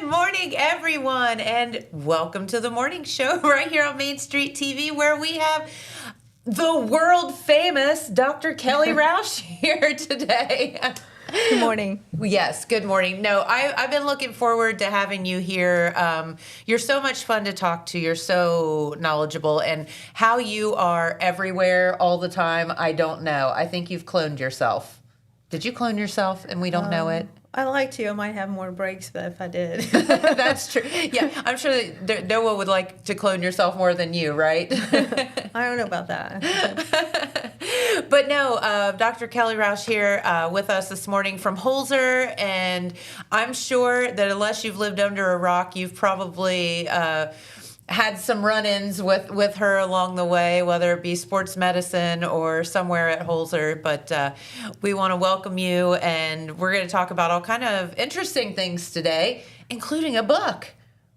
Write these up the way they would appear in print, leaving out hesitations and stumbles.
morning, everyone, and welcome to the morning show right here on Main Street TV, where we have the world famous Dr. Kelly Roush here today. Good morning. Yes, good morning. No, I've been looking forward to having you here. You're so much fun to talk to. You're so knowledgeable, and how you are everywhere all the time, I don't know. I think you've cloned yourself. Did you clone yourself and we don't know it? I like to. I might have more breaks, but if I did. That's true. Yeah, I'm sure that no one would like to clone yourself more than you, right? I don't know about that. But no, Dr. Kelly Roush here with us this morning from Holzer, and I'm sure that unless you've lived under a rock, you've probably had some run-ins with her along the way, whether it be sports medicine or somewhere at Holzer. But we want to welcome you, and we're going to talk about all kind of interesting things today, including a book,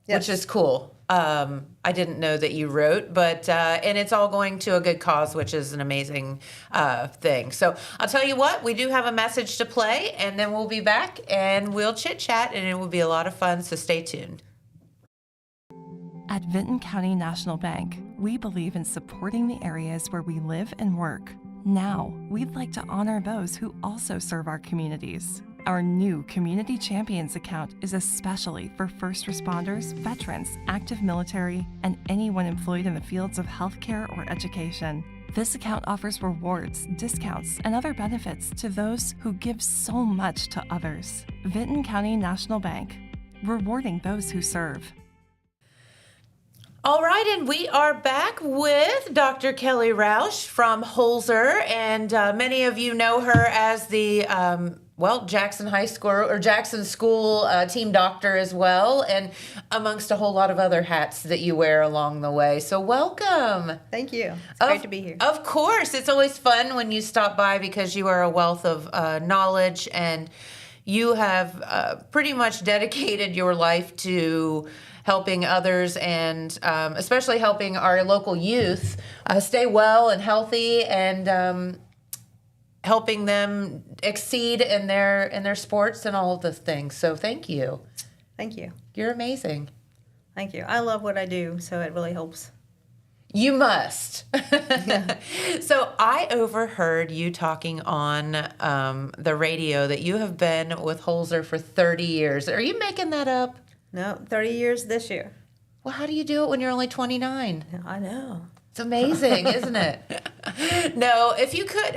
Yes. which is cool. I didn't know that you wrote, but and it's all going to a good cause, which is an amazing thing. So I'll tell you what, we do have a message to play, and then we'll be back and we'll chit-chat, and it will be a lot of fun, so stay tuned. At Vinton County National Bank, we believe in supporting the areas where we live and work. Now, we'd like to honor those who also serve our communities. Our new Community Champions account is especially for first responders, veterans, active military, and anyone employed in the fields of healthcare or education. This account offers rewards, discounts, and other benefits to those who give so much to others. Vinton County National Bank, rewarding those who serve. All right, and we are back with Dr. Kelly Roush from Holzer, and many of you know her as the Jackson High School or Jackson School team doctor as well, and amongst a whole lot of other hats that you wear along the way. So welcome. Thank you. It's great to be here. Of course, it's always fun when you stop by because you are a wealth of knowledge, and you have pretty much dedicated your life to helping others, and especially helping our local youth stay well and healthy, and helping them exceed in their sports and all of those things. So thank you. Thank you. You're amazing. Thank you. I love what I do, so it really helps. You must. So I overheard you talking on the radio that you have been with Holzer for 30 years. Are you making that up? No, 30 years this year. Well, how do you do it when you're only 29? I know. It's amazing, isn't it? No, if you could,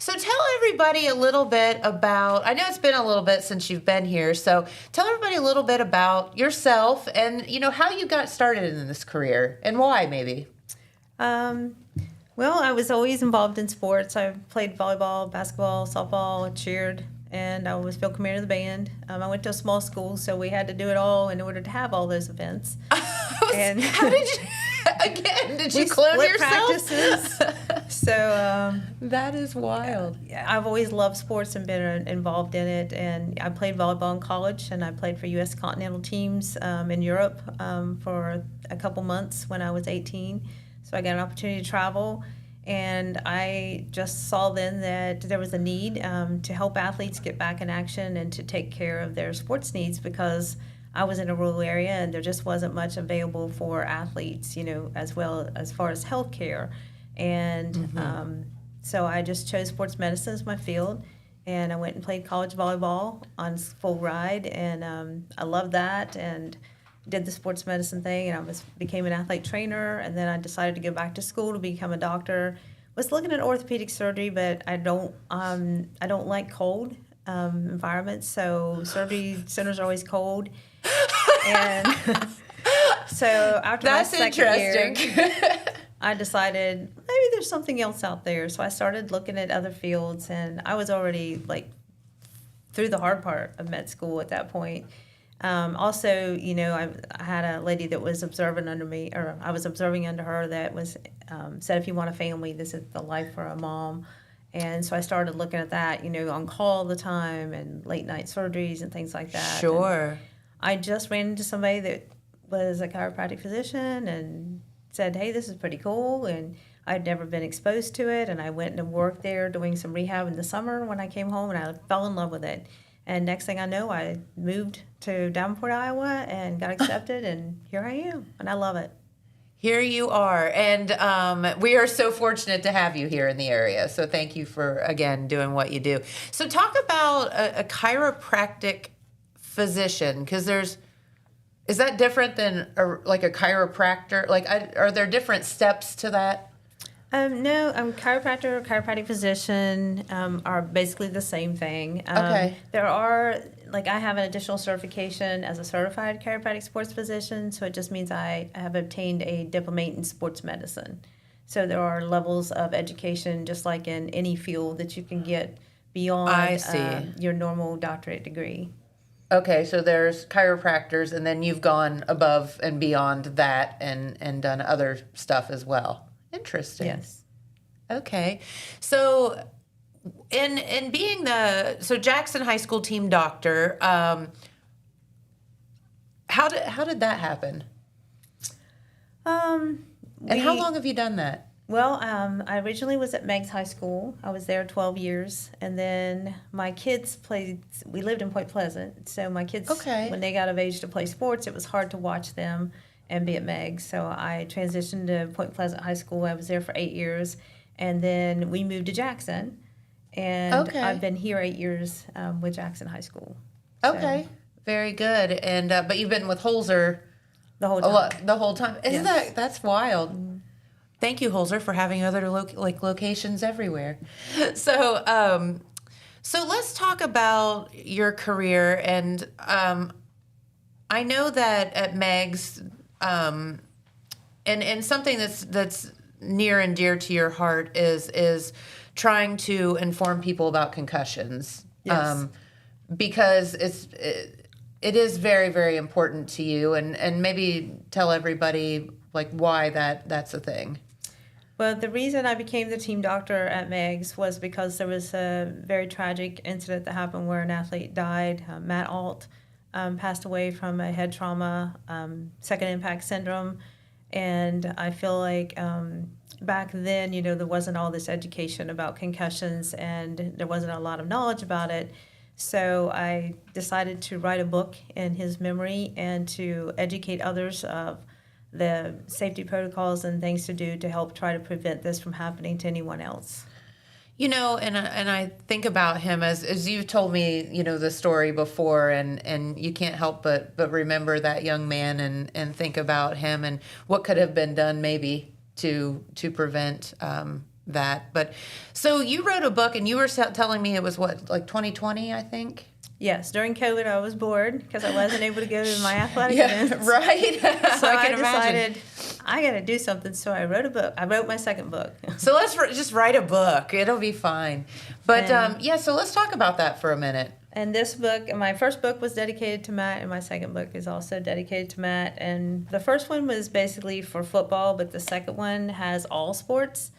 so tell everybody a little bit about, I know it's been a little bit since you've been here, so tell everybody a little bit about yourself and, how you got started in this career and why, maybe. Well, I was always involved in sports. I played volleyball, basketball, softball, cheered, and I was field commander of the band. I went to a small school, so we had to do it all in order to have all those events. And how did you, again, did you clone yourself? Practices. So that is wild. I've always loved sports and been involved in it. And I played volleyball in college, and I played for U.S. continental teams in Europe for a couple months when I was 18. So I got an opportunity to travel. And I just saw then that there was a need to help athletes get back in action and to take care of their sports needs, because I was in a rural area and there just wasn't much available for athletes, as well as far as health care. And so I just chose sports medicine as my field, and I went and played college volleyball on full ride, and I loved that, and did the sports medicine thing, and I became an athlete trainer, and then I decided to go back to school to become a doctor. Was looking at orthopedic surgery, but I don't like cold environments, so surgery centers are always cold. And so after my second year, I decided maybe there's something else out there. So I started looking at other fields, and I was already through the hard part of med school at that point. Also, I had a lady that was observing under me, or I was observing under her, that was said, if you want a family, this is the life for a mom. And so I started looking at that, on call all the time and late night surgeries and things like that. Sure. And I just ran into somebody that was a chiropractic physician and said, hey, this is pretty cool. And I'd never been exposed to it. And I went and worked there doing some rehab in the summer when I came home, and I fell in love with it. And next thing I know, I moved to Davenport, Iowa, and got accepted, and here I am, and I love it. Here you are, and we are so fortunate to have you here in the area. So thank you for, again, doing what you do. So talk about a chiropractic physician, because is that different than like a chiropractor? Like, are there different steps to that? No, chiropractor, chiropractic physician are basically the same thing. Okay. There are, like, I have an additional certification as a certified chiropractic sports physician, so it just means I have obtained a diplomate in sports medicine. So there are levels of education, just like in any field, that you can get beyond your normal doctorate degree. Okay, so there's chiropractors, and then you've gone above and beyond that and done other stuff as well. Interesting. Yes. Okay. So in being so Jackson High School team doctor, how did that happen? And how long have you done that? Well, I originally was at Meigs High School. I was there 12 years. And then my kids we lived in Point Pleasant. So my kids, when they got of age to play sports, it was hard to watch them and be at Meigs. So I transitioned to Point Pleasant High School. I was there for 8 years. And then we moved to Jackson. And I've been here 8 years with Jackson High School. Okay. Very good. And but you've been with Holzer the whole time. The whole time. Isn't that's wild? Mm-hmm. Thank you, Holzer, for having other locations everywhere. So so let's talk about your career. And I know that at Meigs, and something that's near and dear to your heart is trying to inform people about concussions. Yes. Because it is very, very important to you, and maybe tell everybody like why that's a thing. Well, the reason I became the team doctor at Meigs was because there was a very tragic incident that happened where an athlete died. Matt Alt passed away from a head trauma, second impact syndrome, and I feel like back then, there wasn't all this education about concussions, and there wasn't a lot of knowledge about it. So I decided to write a book in his memory and to educate others of the safety protocols and things to do to help try to prevent this from happening to anyone else. And I think about him as you've told me, the story before, and you can't help but remember that young man and think about him and what could have been done maybe to prevent that. But so you wrote a book, and you were telling me it was like 2020, I think. Yes, during COVID, I was bored because I wasn't able to go to my athletic events. Right. So I decided I got to do something. So I wrote a book. I wrote my second book. So let's just write a book. It'll be fine. But so let's talk about that for a minute. And this book, my first book was dedicated to Matt, and my second book is also dedicated to Matt. And the first one was basically for football, but the second one has all sports.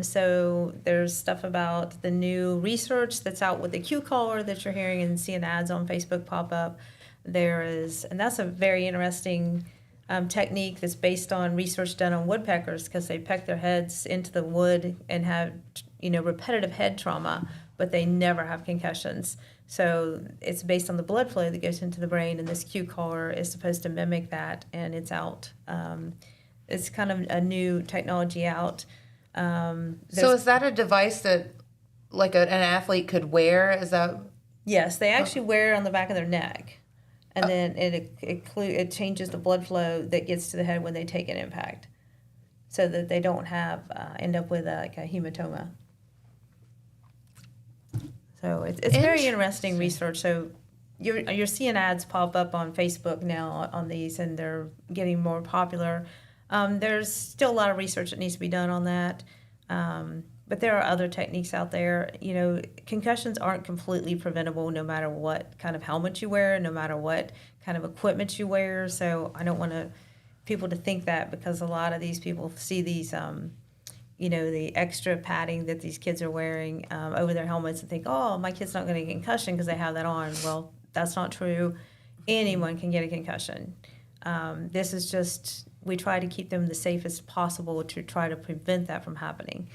So there's stuff about the new research that's out with the Q collar that you're hearing and seeing ads on Facebook pop up. And that's a very interesting technique that's based on research done on woodpeckers, because they peck their heads into the wood and have, repetitive head trauma, but they never have concussions. So it's based on the blood flow that goes into the brain, and this Q collar is supposed to mimic that, and it's out. It's kind of a new technology out. So is that a device that like an athlete could wear? Is that? Yes, they actually wear it on the back of their neck, and then it changes the blood flow that gets to the head when they take an impact, so that they don't end up with a hematoma. So it's very interesting research. So you're seeing ads pop up on Facebook now on these, and they're getting more popular. There's still a lot of research that needs to be done on that. But there are other techniques out there. Concussions aren't completely preventable no matter what kind of helmet you wear, no matter what kind of equipment you wear. So I don't want people to think that, because a lot of these people see these, the extra padding that these kids are wearing over their helmets and think, oh, my kid's not going to get a concussion because they have that on. Well, that's not true. Anyone can get a concussion. This is just, we try to keep them the safest possible to try to prevent that from happening.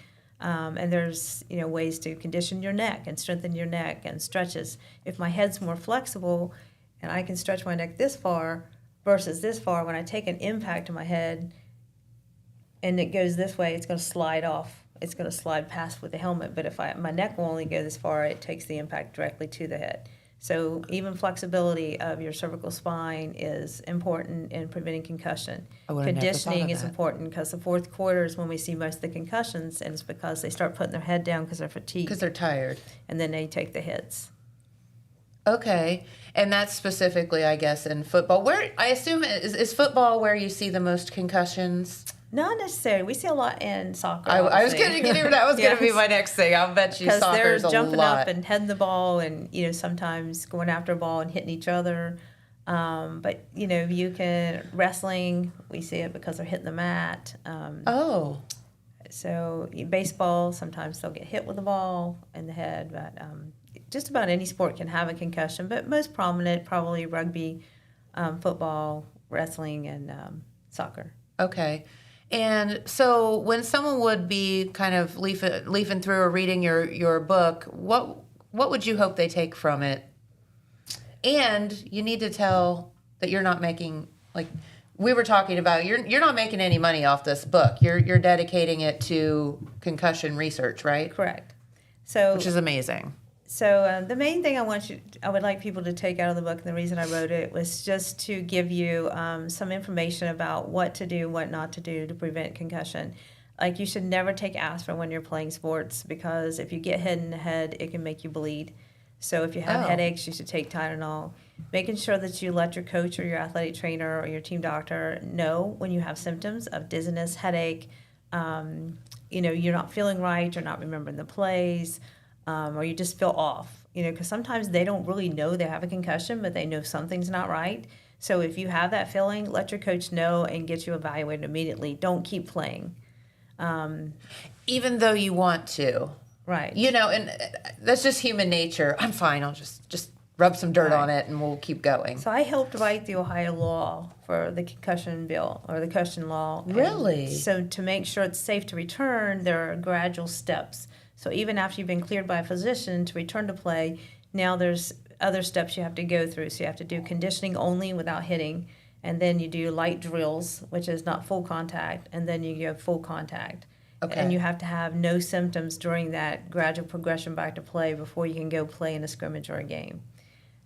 And there's, ways to condition your neck and strengthen your neck and stretches. If my head's more flexible and I can stretch my neck this far versus this far, when I take an impact to my head and it goes this way, it's going to slide off. It's going to slide past with the helmet. But if my neck will only go this far, it takes the impact directly to the head. So even flexibility of your cervical spine is important in preventing concussion. Conditioning is important because the fourth quarter is when we see most of the concussions, and it's because they start putting their head down because they're fatigued. Because they're tired. And then they take the hits. Okay. And that's specifically, I guess, in football. Where I assume is football where you see the most concussions? Not necessarily. We see a lot in soccer. I was going to get into that. Was going to be my next thing. I'll bet you soccer is a lot. Because they're jumping up and heading the ball, and sometimes going after a ball and hitting each other. But you can wrestling. We see it because they're hitting the mat. So baseball, sometimes they'll get hit with the ball in the head. But just about any sport can have a concussion. But most prominent, probably rugby, football, wrestling, and soccer. Okay. And so when someone would be kind of leafing through or reading your book, what would you hope they take from it? And you need to tell that you're not making, like we were talking about, you're not making any money off this book. You're dedicating it to concussion research, right? Correct. Which is amazing. So the main thing I would like people to take out of the book, and the reason I wrote it, was just to give you some information about what to do, what not to do to prevent concussion. Like, you should never take aspirin when you're playing sports, because if you get hit in the head, it can make you bleed. So if you have headaches, you should take Tylenol. Making sure that you let your coach or your athletic trainer or your team doctor know when you have symptoms of dizziness, headache, you're not feeling right, you're not remembering the plays, or you just feel off, because sometimes they don't really know they have a concussion, but they know something's not right. So if you have that feeling, let your coach know and get you evaluated immediately. Don't keep playing. Even though you want to. Right. And that's just human nature. I'm fine. I'll just rub some dirt on it and we'll keep going. So I helped write the Ohio law for the concussion bill, or the concussion law. Really? And so to make sure it's safe to return, there are gradual steps. So even after you've been cleared by a physician to return to play, now there's other steps you have to go through. So you have to do conditioning only without hitting, and then you do light drills, which is not full contact, and then you go full contact. Okay. And you have to have no symptoms during that gradual progression back to play before you can go play in a scrimmage or a game.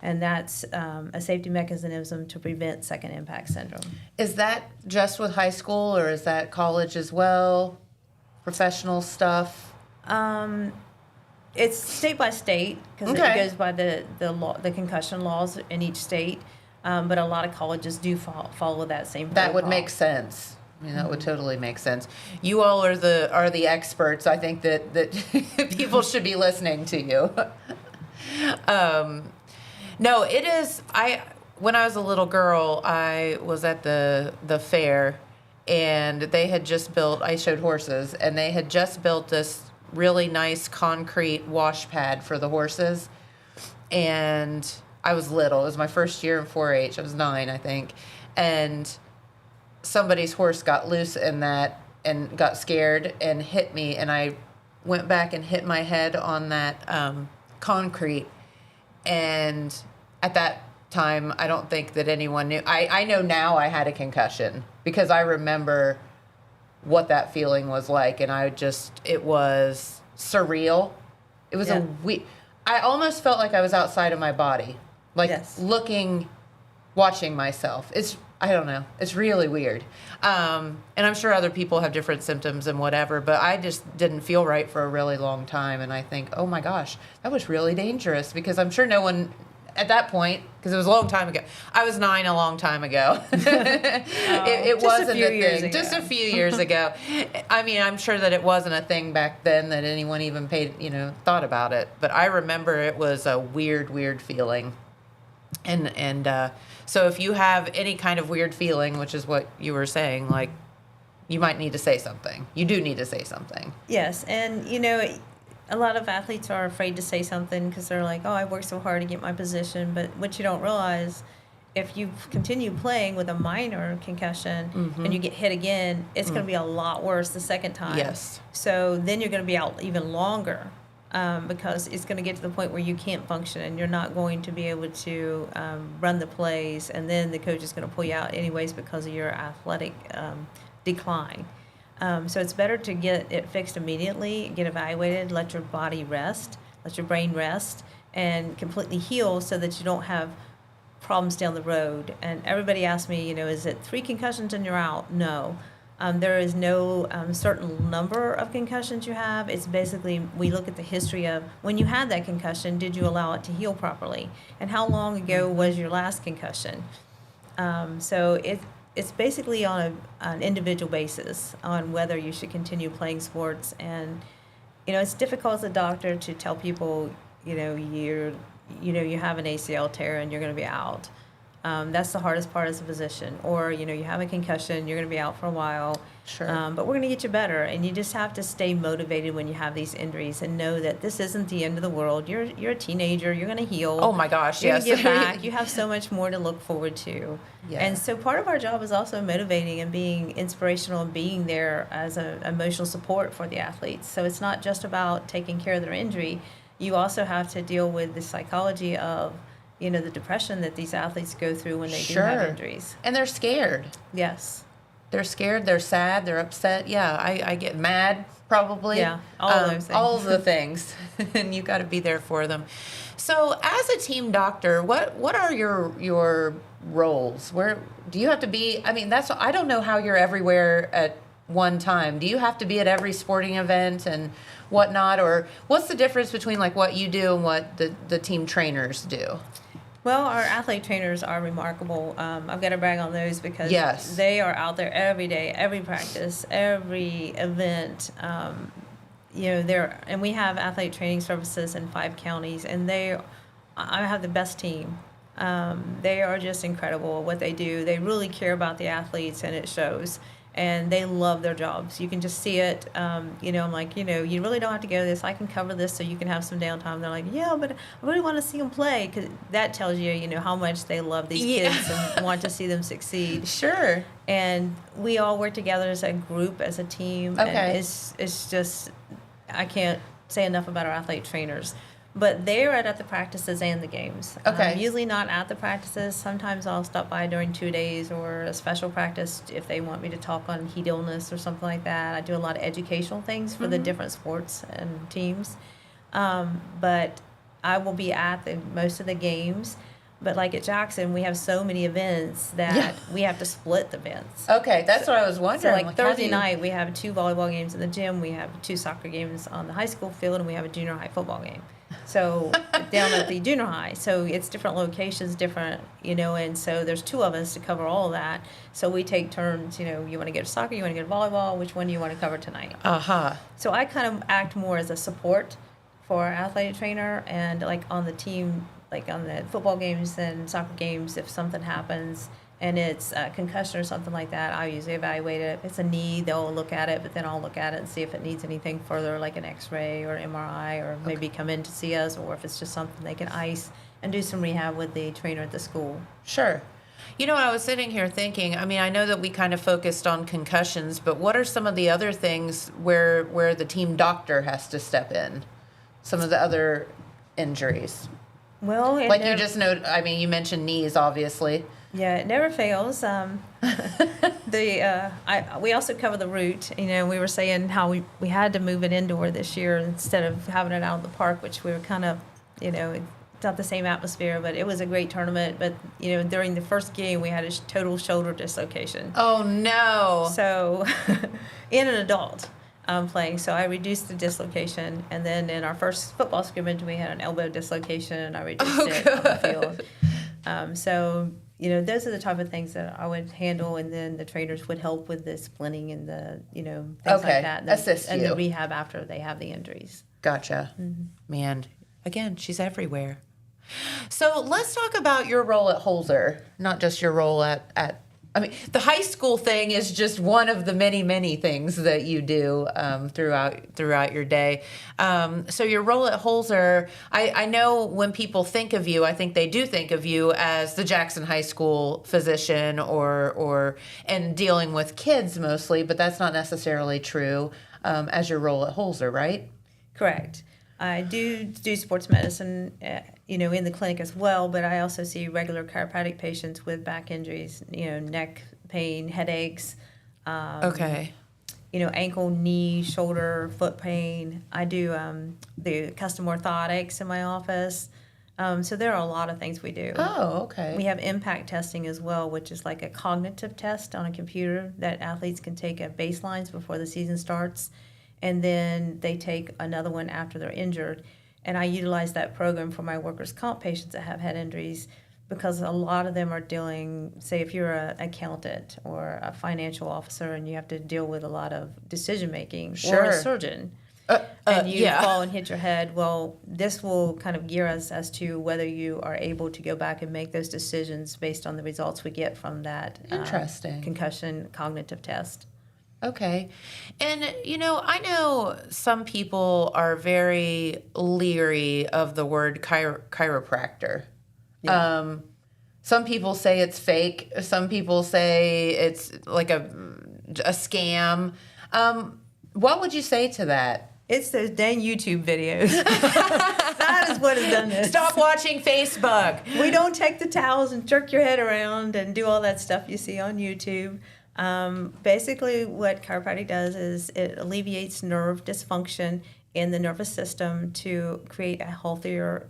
And that's a safety mechanism to prevent second impact syndrome. Is that just with high school, or is that college as well? Professional stuff? It's state by state, because it goes by the law, the concussion laws in each state. But a lot of colleges do follow that same protocol. That would make sense. That would totally make sense. You all are the experts. I think that people should be listening to you. No, it is. When I was a little girl, I was at the fair, and they had just built. I showed horses, and they had just built this really nice concrete wash pad for the horses. And I was little. It was my first year in 4-H. I was 9, I think, and somebody's horse got loose in that and got scared and hit me, and I went back and hit my head on that concrete. And at that time, I don't think that anyone knew. I know now I had a concussion because I remember what that feeling was like, and it was surreal. It was I almost felt like I was outside of my body, like watching myself. I don't know. It's really weird. And I'm sure other people have different symptoms and whatever, but I just didn't feel right for a really long time. And I think, oh my gosh, that was really dangerous, because I'm sure no one at that point, because it was a long time ago. I was 9 a long time ago. It wasn't a thing. Just a few years ago. I mean, I'm sure that it wasn't a thing back then that anyone even thought about it. But I remember it was a weird, weird feeling. And so if you have any kind of weird feeling, which is what you were saying, like, you might need to say something. You do need to say something. Yes, and a lot of athletes are afraid to say something because they're like, oh, I worked so hard to get my position. But what you don't realize if you continue playing with a minor concussion and you get hit again, it's going to be a lot worse the second time. Yes. So then you're going to be out even longer because it's going to get to the point where you can't function and you're not going to be able to run the plays. And then the coach is going to pull you out anyways because of your athletic decline. So it's better to get it fixed immediately, get evaluated, let your body rest, let your brain rest, and completely heal so that you don't have problems down the road. And everybody asks me, is it 3 concussions and you're out? No. There is no certain number of concussions you have. It's basically, we look at the history of when you had that concussion, did you allow it to heal properly? And how long ago was your last concussion? So it's basically on an individual basis on whether you should continue playing sports. And, it's difficult as a doctor to tell people, you have an ACL tear and you're going to be out. That's the hardest part as a physician. Or, you have a concussion, you're going to be out for a while. Sure. But we're going to get you better. And you just have to stay motivated when you have these injuries and know that this isn't the end of the world. You're a teenager. You're going to heal. Oh, my gosh, you're yes. You're going to get back. You have so much more to look forward to. Yeah. And so part of our job is also motivating and being inspirational and being there as an emotional support for the athletes. So it's not just about taking care of their injury. You also have to deal with the psychology of, the depression that these athletes go through when they do have injuries. And they're scared. Yes. They're scared, they're sad, they're upset. Yeah, I get mad, probably. Yeah, all of those things. All of the things. And you got to be there for them. So as a team doctor, what are your roles? Where do you have to be? I mean, I don't know how you're everywhere at one time. Do you have to be at every sporting event and whatnot? Or what's the difference between like what you do and what the team trainers do? Well, our athlete trainers are remarkable. I've got to brag on those because they are out there every day, every practice, every event. And we have athlete training services in 5 counties, and I have the best team. They are just incredible at what they do. They really care about the athletes, and it shows. And they love their jobs. You can just see it. I'm like, you really don't have to go to this. I can cover this so you can have some downtime. They're like, yeah, but I really want to see them play, because that tells you, how much they love these kids and want to see them succeed. Sure. And we all work together as a group, as a team. Okay. And it's just, I can't say enough about our athlete trainers. But they're at the practices and the games. Okay. Usually not at the practices. Sometimes I'll stop by during 2 days or a special practice if they want me to talk on heat illness or something like that. I do a lot of educational things for the different sports and teams. But I will be at most of the games. But like at Jackson, we have so many events that we have to split the events. Okay, that's what I was wondering. So like Thursday night, we have 2 volleyball games in the gym. We have 2 soccer games on the high school field, and we have a junior high football game. So down at the junior high. So it's different locations, and so there's 2 of us to cover all of that. So we take turns, you want to go to soccer, you want to go to volleyball, which one do you want to cover tonight? Uh-huh. So I kind of act more as a support for our athletic trainer, and like on the team, like on the football games and soccer games, if something happens and it's a concussion or something like that, I usually evaluate it. If it's a knee, they'll look at it, but then I'll look at it and see if it needs anything further, like an x-ray or MRI, or maybe come in to see us, or if it's just something they can ice and do some rehab with the trainer at the school. Sure. I was sitting here thinking, I know that we kind of focused on concussions, but what are some of the other things where the team doctor has to step in? Some of the other injuries? Well, like you just know, you mentioned knees, obviously. Yeah, it never fails. We also cover the route. We were saying how we had to move it indoor this year instead of having it out of the park, which we were kind of, it's not the same atmosphere, but it was a great tournament. But, during the first game, we had a total shoulder dislocation. Oh, no. So, in an adult playing. So I reduced the dislocation. And then in our first football scrimmage, we had an elbow dislocation, and I reduced it on the field. So, those are the type of things that I would handle, and then the trainers would help with the splinting and the, things like that. And assist and you. the rehab after they have the injuries. Gotcha. Mm-hmm. Man, again, she's everywhere. So let's talk about your role at Holzer, not just your role at I mean, the high school thing is just one of the many, many things that you do throughout your day. So your role at Holzer, I know when people think of you, I think they do think of you as the Jackson High School physician and dealing with kids mostly, but that's not necessarily true as your role at Holzer, right? Correct. I do sports medicine, in the clinic as well, but I also see regular chiropractic patients with back injuries, neck pain, headaches, Okay. Ankle, knee, shoulder, foot pain. I do the custom orthotics in my office. So there are a lot of things we do. Oh, okay. We have impact testing as well, which is like a cognitive test on a computer that athletes can take at baselines before the season starts. And then they take another one after they're injured. And I utilize that program for my workers' comp patients that have head injuries because a lot of them are dealing, say if you're an accountant or a financial officer and you have to deal with a lot of decision making, or a surgeon, and you fall and hit your head, well, this will kind of gear us as to whether you are able to go back and make those decisions based on the results we get from that Interesting. Concussion cognitive test. Okay. And, I know some people are very leery of the word chiropractor. Yeah. Some people say it's fake. Some people say it's like a scam. What would you say to that? It's those dang YouTube videos. That is what has done this. Stop watching Facebook. We don't take the towels and jerk your head around and do all that stuff you see on YouTube. Basically, what chiropractic does is it alleviates nerve dysfunction in the nervous system to create a healthier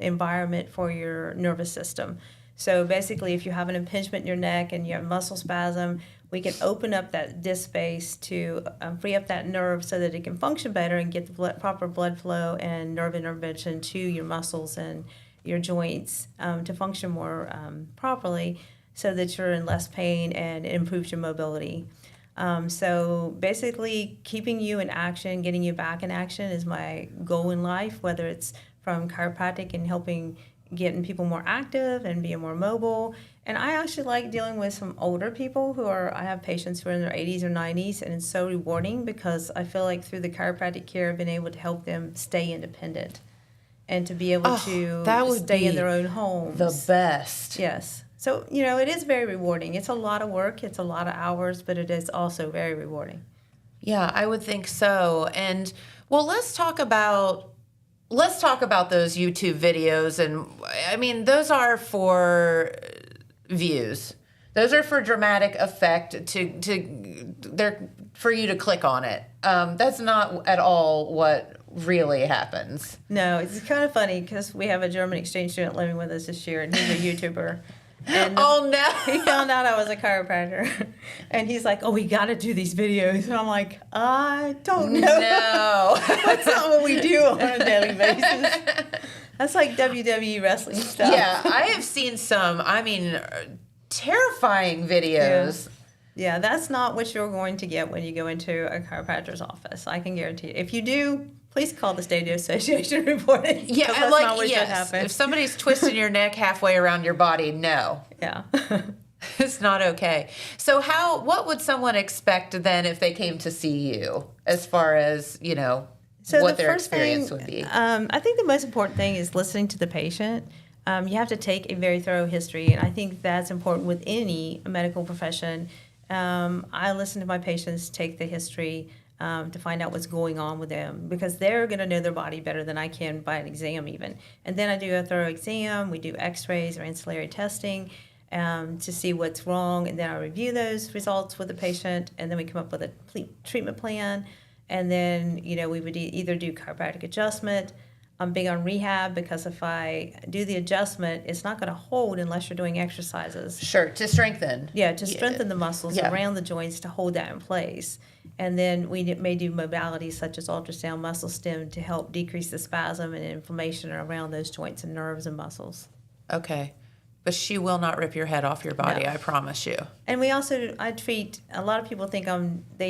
environment for your nervous system. So basically, if you have an impingement in your neck and you have muscle spasm, we can open up that disc space to free up that nerve so that it can function better and get the proper blood flow and nerve intervention to your muscles and your joints to function more properly, so that you're in less pain and it improves your mobility. So basically, keeping you in action, getting you back in action is my goal in life, whether it's from chiropractic and helping getting people more active and being more mobile. And I actually like dealing with some older people I have patients who are in their 80s or 90s, and it's so rewarding because I feel like through the chiropractic care, I've been able to help them stay independent and to be able to stay in their own homes. The best. Yes. So, it is very rewarding. It's a lot of work. It's a lot of hours, but it is also very rewarding. Yeah, I would think so. And, well, let's talk about those YouTube videos. And, I mean, those are for views. Those are for dramatic effect they're for you to click on it. That's not at all what really happens. No, it's kind of funny because we have a German exchange student living with us this year, and he's a YouTuber. And oh no! He found out I was a chiropractor, and he's like, "Oh, we got to do these videos." And I'm like, "I don't know. No, that's not what we do on a daily basis. That's like WWE wrestling stuff." Yeah, I have seen some. I mean, terrifying videos. Yeah, that's not what you're going to get when you go into a chiropractor's office. I can guarantee you. If you do, please call the State Association and report it. Yeah, that's like, not what should happen. If somebody's twisting your neck halfway around your body, no. Yeah. It's not okay. So what would someone expect then if they came to see you as far as, what their experience would be? I think the most important thing is listening to the patient. You have to take a very thorough history, and I think that's important with any medical profession. I listen to my patients, take the history to find out what's going on with them, because they're going to know their body better than I can by an exam even. And then I do a thorough exam. We do x-rays or ancillary testing to see what's wrong, and then I review those results with the patient, and then we come up with a complete treatment plan. And then, we would either do chiropractic adjustment. I'm big on rehab because if I do the adjustment, it's not going to hold unless you're doing exercises. Sure, to strengthen. Yeah, to strengthen the muscles around the joints to hold that in place. And then we may do modalities such as ultrasound muscle stim to help decrease the spasm and inflammation around those joints and nerves and muscles. Okay. But she will not rip your head off your body, no. I promise you. And I treat, a lot of people they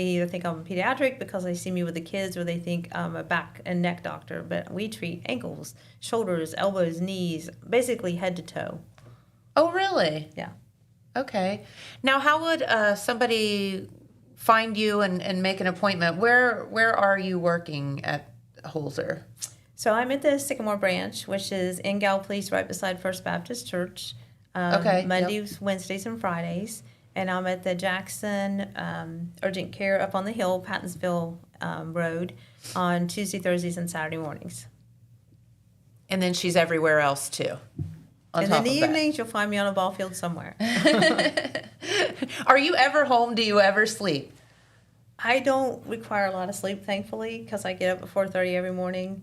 either think I'm pediatric because they see me with the kids, or they think I'm a back and neck doctor. But we treat ankles, shoulders, elbows, knees, basically head to toe. Oh, really? Yeah. Okay. Now, how would somebody find you and make an appointment? Where are you working at Holzer? So I'm at the Sycamore branch, which is in Gallipolis, right beside First Baptist Church. Okay, yep. Mondays, Wednesdays, and Fridays. And I'm at the Jackson Urgent Care up on the hill, Pattonsville Road, on Tuesday, Thursdays, and Saturday mornings. And then she's everywhere else too. And in the evenings, you'll find me on a ball field somewhere. Are you ever home? Do you ever sleep? I don't require a lot of sleep, thankfully, because I get up at 4:30 every morning.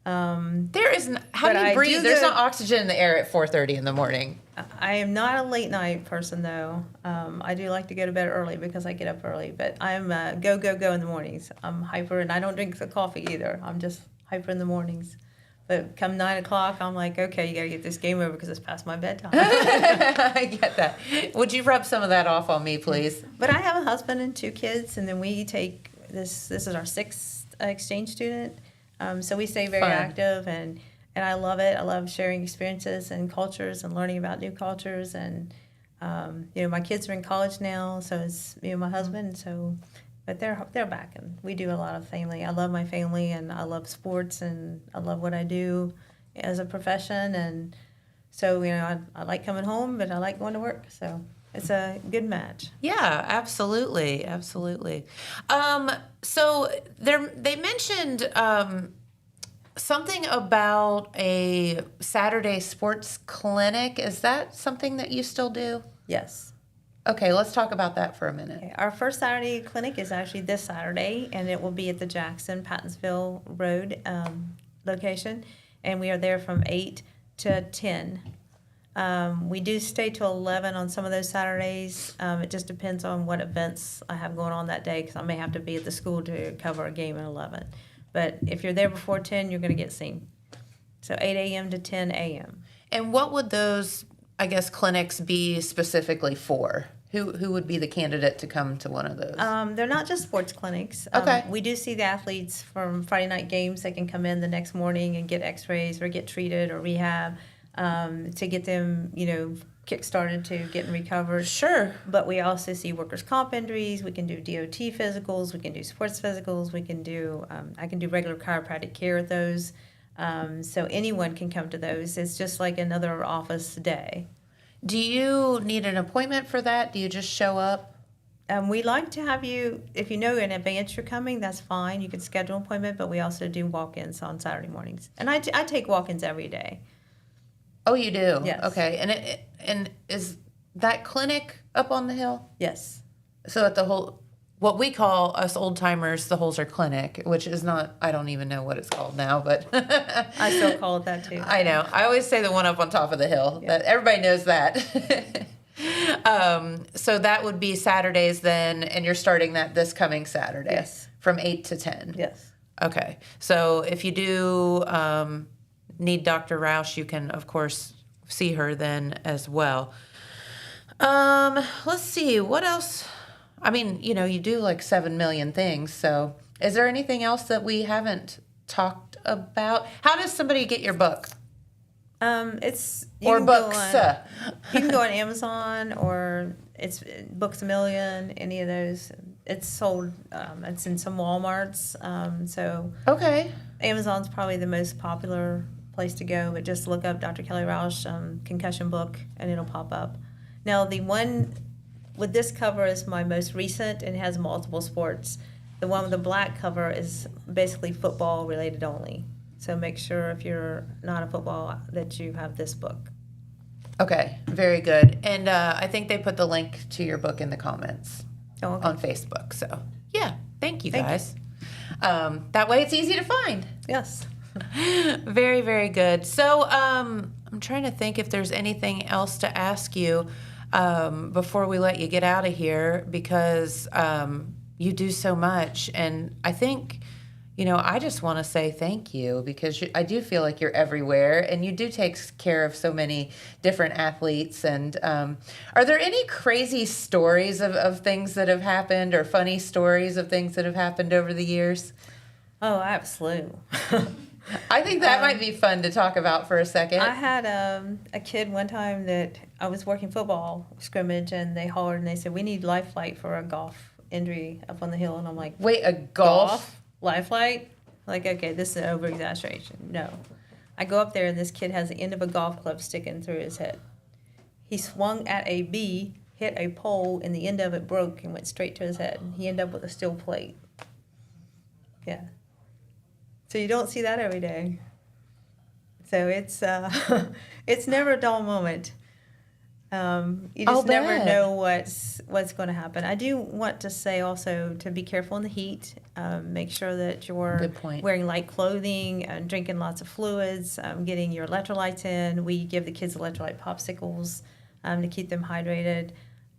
There isn't. How do you breathe? There's no oxygen in the air at 4:30 in the morning. I am not a late night person, though. I do like to go to bed early because I get up early. But I'm go in the mornings. I'm hyper, and I don't drink the coffee either. I'm just hyper in the mornings. But come 9 o'clock, I'm like, okay, you got to get this game over because it's past my bedtime. I get that. Would you rub some of that off on me, please? But I have a husband and 2 kids, and then we take this. This is our 6th exchange student. So we stay very active, and I love it. I love sharing experiences and cultures and learning about new cultures. And my kids are in college now, so it's me and my husband. So. But they're back, and we do a lot of family. I love my family, and I love sports, and I love what I do as a profession. And so, I like coming home, but I like going to work. So it's a good match. Yeah, absolutely, absolutely. So they mentioned something about a Saturday sports clinic. Is that something that you still do? Yes. Okay, let's talk about that for a minute. Okay. Our first Saturday clinic is actually this Saturday, and it will be at the Jackson Pattonsville Road location, and we are there from 8 to 10. We do stay till 11 on some of those Saturdays. It just depends on what events I have going on that day, because I may have to be at the school to cover a game at 11. But if you're there before 10, you're going to get seen. So 8 a.m. to 10 a.m. And what would those, I guess, clinics be specifically for? Who would be the candidate to come to one of those? They're not just sports clinics. Okay. We do see the athletes from Friday night games. They can come in the next morning and get x-rays or get treated or rehab to get them, kick-started to getting recovered. Sure. But we also see workers' comp injuries. We can do DOT physicals. We can do sports physicals. We can do, I can do regular chiropractic care at those. So anyone can come to those. It's just like another office day. Do you need an appointment for that? Do you just show up? We like to have you, if you know in advance you're coming, that's fine. You can schedule an appointment, but we also do walk-ins on Saturday mornings. And I take walk-ins every day. Oh, you do? Yes. Okay. And is that clinic up on the hill? Yes. So at what we call us old-timers, the Holzer Clinic, which is not, I don't even know what it's called now, but I still call it that too. I know. I always say the one up on top of the hill. Yeah. Everybody knows that. So that would be Saturdays then, and you're starting that this coming Saturday? Yes. From 8 to 10? Yes. Okay. So if you do need Dr. Roush, you can, of course, see her then as well. Let's see. What else? I mean, you do like 7 million things. So is there anything else that we haven't talked about? How does somebody get your book? It's or books. You can go on Amazon, or it's Books A Million, any of those. It's sold, it's in some Walmarts. So okay. Amazon's probably the most popular place to go, but just look up Dr. Kelly Roush concussion book, and it'll pop up. Now, the one with this cover is my most recent, and it has multiple sports. The one with the black cover is basically football related only. So make sure if you're not a football that you have this book. Okay, very good. And I think they put the link to your book in the comments on Facebook. So yeah, thank you guys. That way it's easy to find. Yes. Very, very good. So I'm trying to think if there's anything else to ask you before we let you get out of here, because you do so much. And I think, I just want to say thank you, because I do feel like you're everywhere, and you do take care of so many different athletes. And are there any crazy stories of things that have happened, or funny stories of things that have happened over the years? Oh, absolutely. I think that might be fun to talk about for a second. I had a kid one time that I was working football scrimmage, and they hollered and they said, "We need life flight for a golf injury up on the hill." And I'm like, Wait, a golf? Life flight? Like, okay, this is an over-exaggeration. No. I go up there, and this kid has the end of a golf club sticking through his head. He swung at a bee, hit a pole, and the end of it broke and went straight to his head. He ended up with a steel plate. Yeah. So you don't see that every day. So it's it's never a dull moment. You just never know what's going to happen. I do want to say also to be careful in the heat. Make sure that you're wearing light clothing and drinking lots of fluids, getting your electrolytes in. We give the kids electrolyte popsicles to keep them hydrated.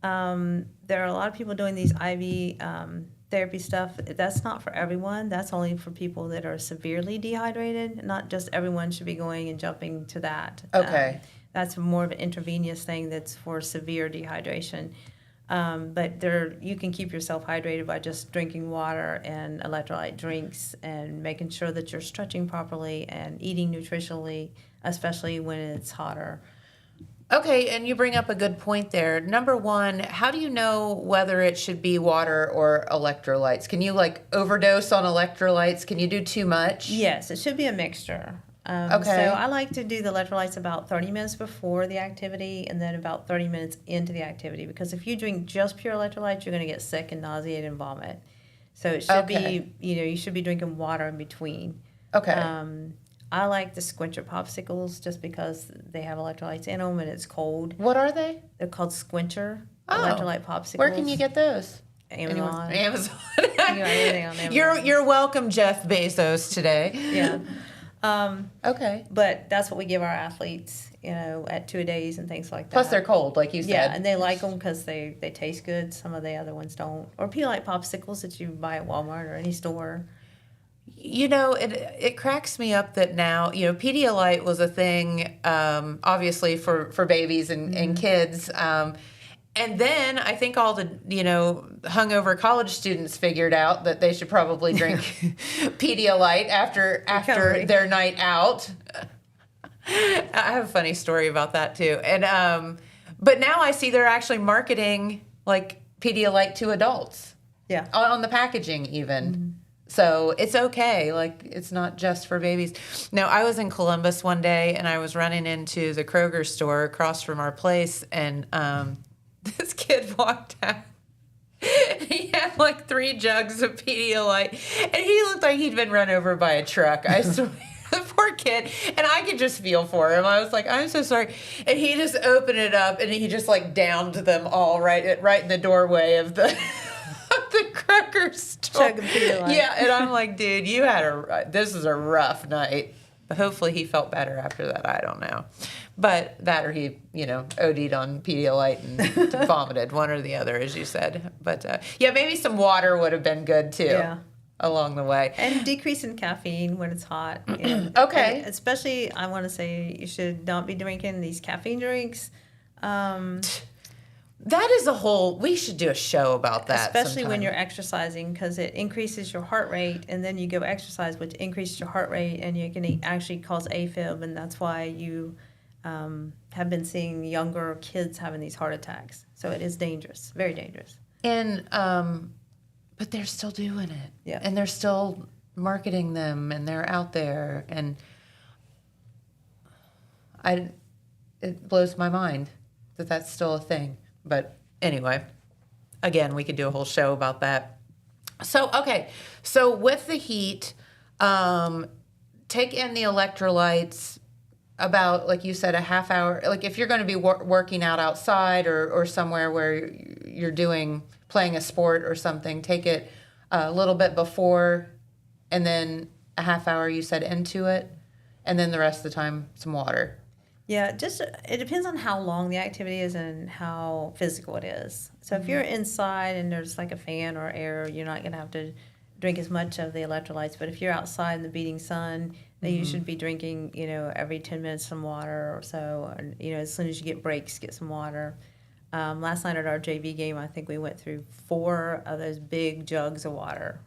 There are a lot of people doing these IV therapy stuff. That's not for everyone. That's only for people that are severely dehydrated. Not just everyone should be going and jumping to that. Okay. That's more of an intravenous thing that's for severe dehydration. But you can keep yourself hydrated by just drinking water and electrolyte drinks and making sure that you're stretching properly and eating nutritionally, especially when it's hotter. Okay, and you bring up a good point there. Number one, how do you know whether it should be water or electrolytes? Can you overdose on electrolytes? Can you do too much? Yes, it should be a mixture. Okay. So I like to do the electrolytes about 30 minutes before the activity and then about 30 minutes into the activity, because if you drink just pure electrolytes, you're going to get sick and nauseated and vomit. So it should be, you should be drinking water in between. Okay. I like the Squincher popsicles just because they have electrolytes in them and it's cold. What are they? They're called Squincher electrolyte popsicles. Where can you get those? Amazon. Amazon. You got anything on Amazon. You're welcome, Jeff Bezos, today. Yeah. Okay. But that's what we give our athletes, at 2-a-days and things like that. Plus they're cold, like you said. Yeah, and they like them because they taste good. Some of the other ones don't. Or Pedialyte popsicles that you buy at Walmart or any store. It cracks me up that now, Pedialyte was a thing, obviously for babies and kids. And then I think all the, hungover college students figured out that they should probably drink Pedialyte after their night out. I have a funny story about that too. And but now I see they're actually marketing like Pedialyte to adults. Yeah. On the packaging even. Mm-hmm. So it's okay. Like, it's not just for babies. Now, I was in Columbus one day, and I was running into the Kroger store across from our place, and this kid walked out. He had like 3 jugs of Pedialyte, and he looked like he'd been run over by a truck. I swear. The poor kid. And I could just feel for him. I was like, I'm so sorry. And he just opened it up, and he just like downed them all right in the doorway of the Kroger store. Yeah, and I'm like, dude, this is a rough night. But hopefully he felt better after that. I don't know. But that or he, OD'd on Pedialyte and vomited, one or the other, as you said. But maybe some water would have been good too. Yeah. Along the way. And decrease in caffeine when it's hot. Okay. And especially, I want to say you should not be drinking these caffeine drinks. That is we should do a show about that. Especially when you're exercising, because it increases your heart rate, and then you go exercise, which increases your heart rate, and you can actually cause AFib, and that's why you have been seeing younger kids having these heart attacks. So it is dangerous, very dangerous. And, but they're still doing it. Yeah. And they're still marketing them, and they're out there, and it blows my mind that that's still a thing. But anyway, again, we could do a whole show about that. So, okay. So with the heat, take in the electrolytes about, like you said, a half hour. Like if you're going to be working out outside or somewhere where you're playing a sport or something, take it a little bit before and then a half hour, you said, into it. And then the rest of the time, some water. Yeah, it depends on how long the activity is and how physical it is. So if you're inside and there's like a fan or air, you're not going to have to drink as much of the electrolytes. But if you're outside in the beating sun, then you should be drinking, every 10 minutes some water or so. And, as soon as you get breaks, get some water. Last night at our JV game, I think we went through 4 of those big jugs of water.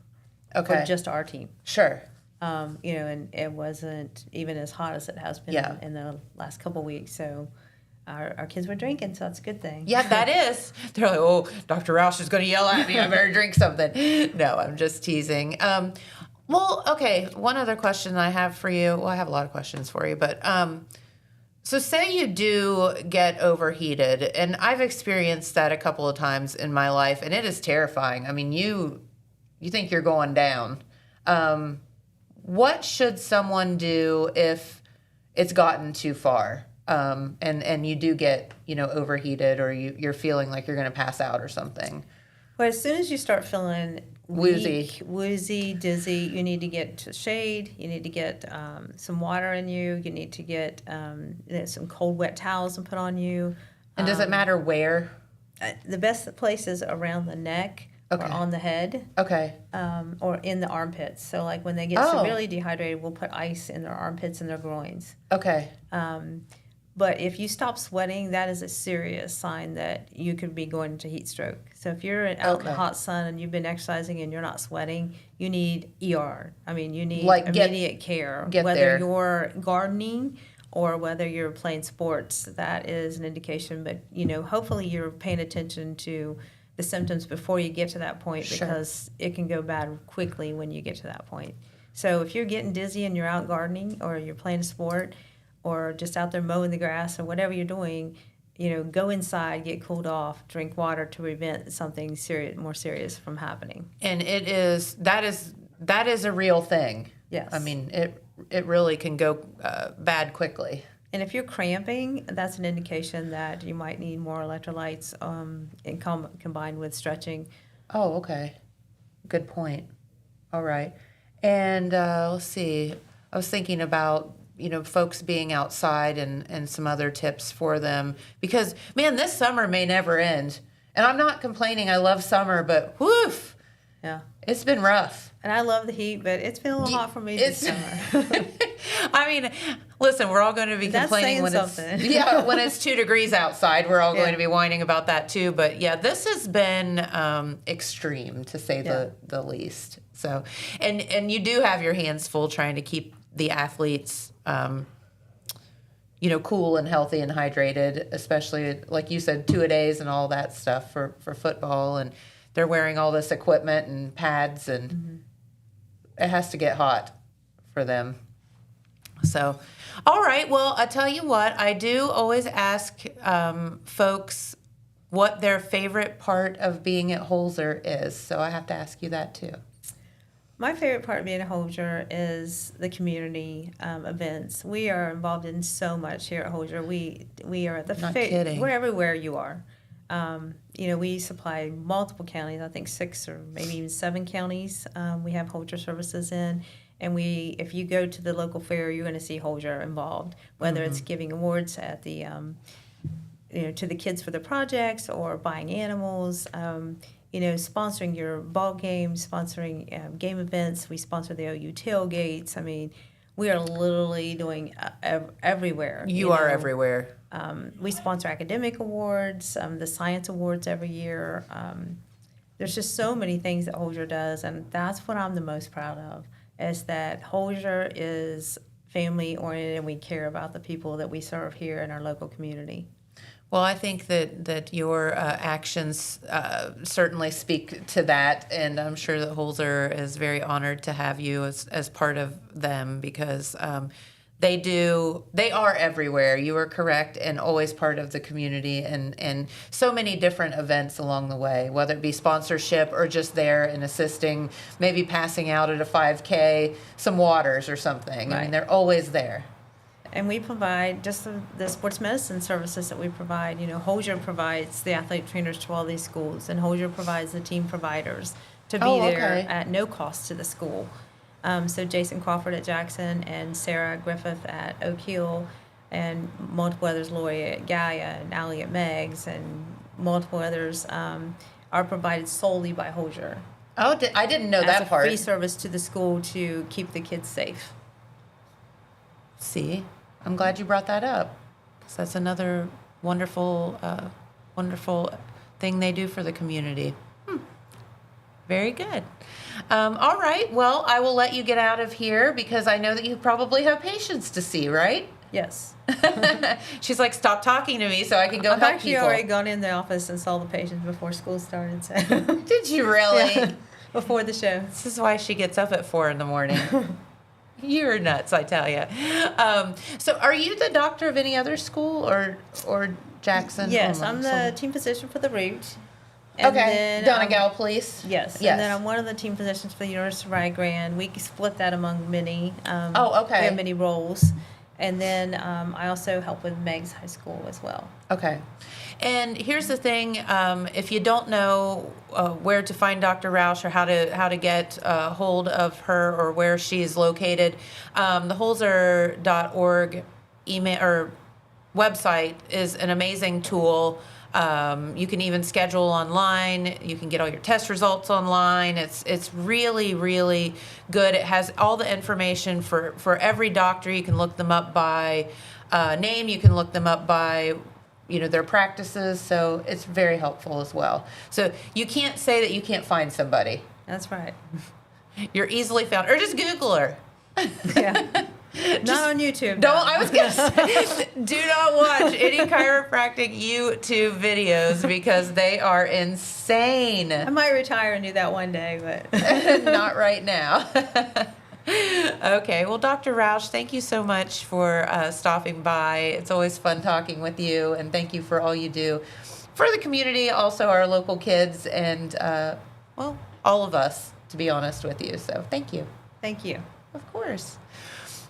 Okay. For just our team. Sure. And it wasn't even as hot as it has been in the last couple weeks. So our kids were drinking, so that's a good thing. Yeah, that is. They're like, oh, Dr. Roush is going to yell at me. I better drink something. No, I'm just teasing. Well, okay, one other question I have for you. Well, I have a lot of questions for you, but so say you do get overheated, and I've experienced that a couple of times in my life, and it is terrifying. I mean, you think you're going down. What should someone do if it's gotten too far, and you do get, overheated, or you're feeling like you're going to pass out or something? Well, as soon as you start feeling woozy, dizzy, you need to get to shade. You need to get some water in you. You need to get some cold, wet towels and put on you. And does it matter where? The best place is around the neck or on the head. Okay. Or in the armpits. So, like, when they get severely dehydrated, we'll put ice in their armpits and their groins. Okay. But if you stop sweating, that is a serious sign that you could be going into heat stroke. So if you're out in the hot sun and you've been exercising and you're not sweating, you need ER. I mean, you need immediate care. Whether you're gardening or whether you're playing sports, that is an indication. But, hopefully you're paying attention to the symptoms before you get to that point, because it can go bad quickly when you get to that point. So if you're getting dizzy and you're out gardening or you're playing a sport, or just out there mowing the grass or whatever you're doing, go inside, get cooled off, drink water to prevent something more serious from happening. And that is a real thing. Yes. I mean, it really can go bad quickly. And if you're cramping, that's an indication that you might need more electrolytes combined with stretching. Oh, okay. Good point. All right. And let's see. I was thinking about folks being outside and some other tips for them, because, man, this summer may never end. And I'm not complaining. I love summer, but woof. Yeah. It's been rough. And I love the heat, but it's been a little hot for me this summer. I mean, listen, we're all going to be complaining when when it's 2 degrees outside. We're all going to be whining about that too. But yeah, this has been extreme, to say the least. So, and you do have your hands full trying to keep the athletes cool and healthy and hydrated, especially, like you said, 2-a-days and all that stuff for football. And they're wearing all this equipment and pads, and it has to get hot for them. So, all right. Well, I tell you what, I do always ask folks what their favorite part of being at Holzer is. So I have to ask you that too. My favorite part of being a Holzer is the community events. We are involved in so much here at Holzer. We are at the we're everywhere you are. We supply multiple counties. I think 6 or maybe even 7 counties. We have Holzer services in, and if you go to the local fair, you're going to see Holzer involved. Whether it's giving awards at the to the kids for the projects, or buying animals. Sponsoring your ball games, sponsoring game events. We sponsor the OU tailgates. I mean, we are literally doing everywhere. You are everywhere. We sponsor academic awards, the science awards every year. There's just so many things that Holzer does, and that's what I'm the most proud of, is that Holzer is family-oriented, and we care about the people that we serve here in our local community. Well, I think that your actions certainly speak to that, and I'm sure that Holzer is very honored to have you as part of them, because they are everywhere. You are correct, and always part of the community, and so many different events along the way, whether it be sponsorship or just there and assisting, maybe passing out at a 5K some waters or something. Right. I mean, they're always there. And we provide just the sports medicine services that we provide. Holzer provides the athletic trainers to all these schools, and Holzer provides the team providers to be there at no cost to the school. So Jason Crawford at Jackson, and Sarah Griffith at Oak Hill, and multiple others, Lori at Gaia, and Allie at Meggs, and multiple others are provided solely by Holzer. Oh, I didn't know that part. As a free service to the school to keep the kids safe. See? I'm glad you brought that up, because that's another wonderful thing they do for the community. Very good. All right. Well, I will let you get out of here because I know that you probably have patients to see, right? Yes. She's like, stop talking to me so I can go I've help actually people. already gone in the office and saw the patients before school started. So. Did you really? Yeah, before the show. This is why she gets up at 4 a.m. You're nuts, I tell you. So are you the doctor of any other school or Jackson? Yes, only? I'm the team physician for the Rousch. Okay, Donegal Police? Yes. Yes. And then I'm one of the team physicians for the University of Rio Grande. We split that among many. Oh, okay. We have many roles. And then I also help with Meigs High School as well. Okay. And here's the thing, if you don't know where to find Dr. Roush or how to get hold of her or where she's located, the Holzer.org email or website is an amazing tool. You can even schedule online. You can get all your test results online. It's really, really good. It has all the information for every doctor. You can look them up by name. You can look them up by their practices. So it's very helpful as well. So you can't say that you can't find somebody. That's right. You're easily found, or just Google her. Yeah. Not on YouTube. Don't. I was gonna say, do not watch any chiropractic YouTube videos because they are insane. I might retire and do that one day, but Not right now. Okay. Well, Dr. Roush, thank you so much for stopping by. It's always fun talking with you, and thank you for all you do for the community, also our local kids, and all of us, to be honest with you. So thank you. thank you. Of course.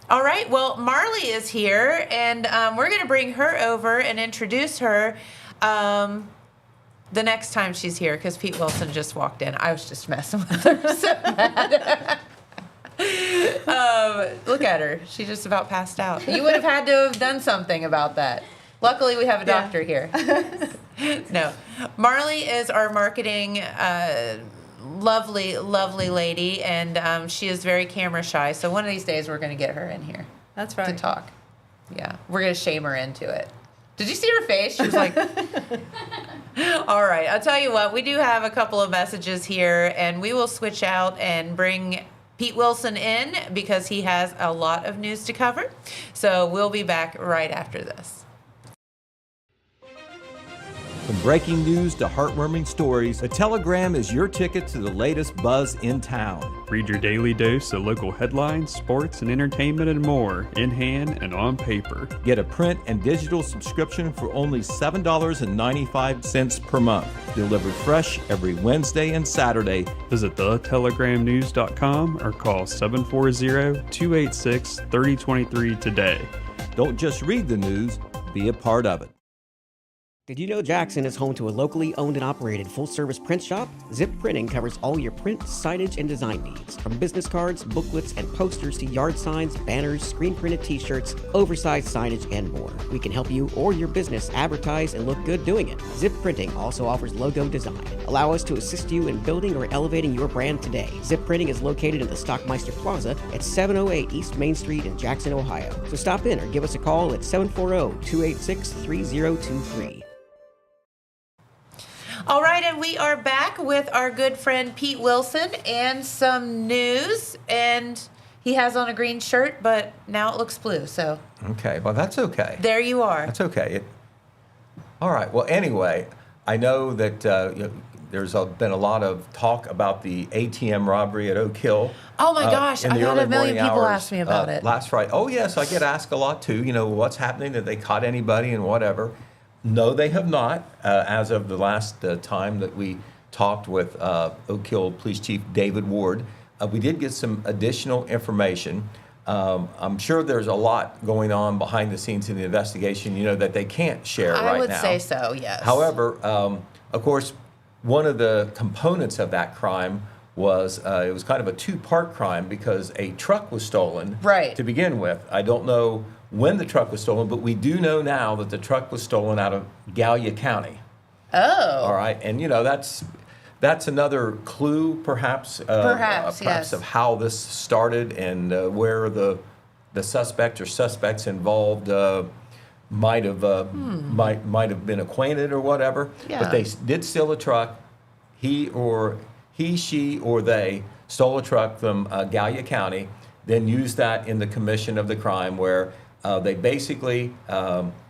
All right. Well, Marley is here, and we're going to bring her over and introduce her the next time she's here because Pete Wilson just walked in. I was just messing with her so bad. Look at her. She just about passed out. You would have had to have done something about that. Luckily, we have a doctor here. No. Marley is our marketing lovely, lovely lady, and she is very camera shy. So one of these days we're going to get her in here That's right. to talk. Yeah, we're going to shame her into it. Did you see her face? She was like, all right, I'll tell you what, we do have a couple of messages here, and we will switch out and bring Pete Wilson in because he has a lot of news to cover. So we'll be back right after this. From breaking news to heartwarming stories, the Telegram is your ticket to the latest buzz in town. Read your daily dose of local headlines, sports, and entertainment and more in hand and on paper. Get a print and digital subscription for only $7.95 per month. Delivered fresh every Wednesday and Saturday. Visit thetelegramnews.com or call 740-286-3023 today. Don't just read the news, be a part of it. Did you know Jackson is home to a locally owned and operated full-service print shop? Zip Printing covers all your print, signage, and design needs. From business cards, booklets, and posters to yard signs, banners, screen-printed t-shirts, oversized signage, and more. We can help you or your business advertise and look good doing it. Zip Printing also offers logo design. Allow us to assist you in building or elevating your brand today. Zip Printing is located in the Stockmeister Plaza at 708 East Main Street in Jackson, Ohio. So stop in or give us a call at 740-286-3023. All right, and we are back with our good friend Pete Wilson and some news. And he has on a green shirt, but now it looks blue. So Okay, well, that's okay. there you are. That's okay. All right, well, anyway, I know that there's been a lot of talk about the ATM robbery at Oak Hill. Oh my gosh, in the I've had early a million morning people hours, ask me about it. Last Friday. Oh, yes, I get asked a lot too. What's happening? Did they caught anybody and whatever? No, they have not. As of the last time that we talked with Oak Hill Police Chief David Ward, we did get some additional information. I'm sure there's a lot going on behind the scenes in the investigation, that they can't share right now. I would say so, yes. However, of course, one of the components of that crime was it was kind of a two-part crime because a truck was stolen to begin with. I don't know when the truck was stolen, but we do know now that the truck was stolen out of Gallia County. Oh. All right, and that's another clue, perhaps yes, of how this started and where the suspect or suspects involved might have been acquainted or whatever. Yeah. But they did steal a truck. He he, she, or they stole a truck from Gallia County, then used that in the commission of the crime, where they basically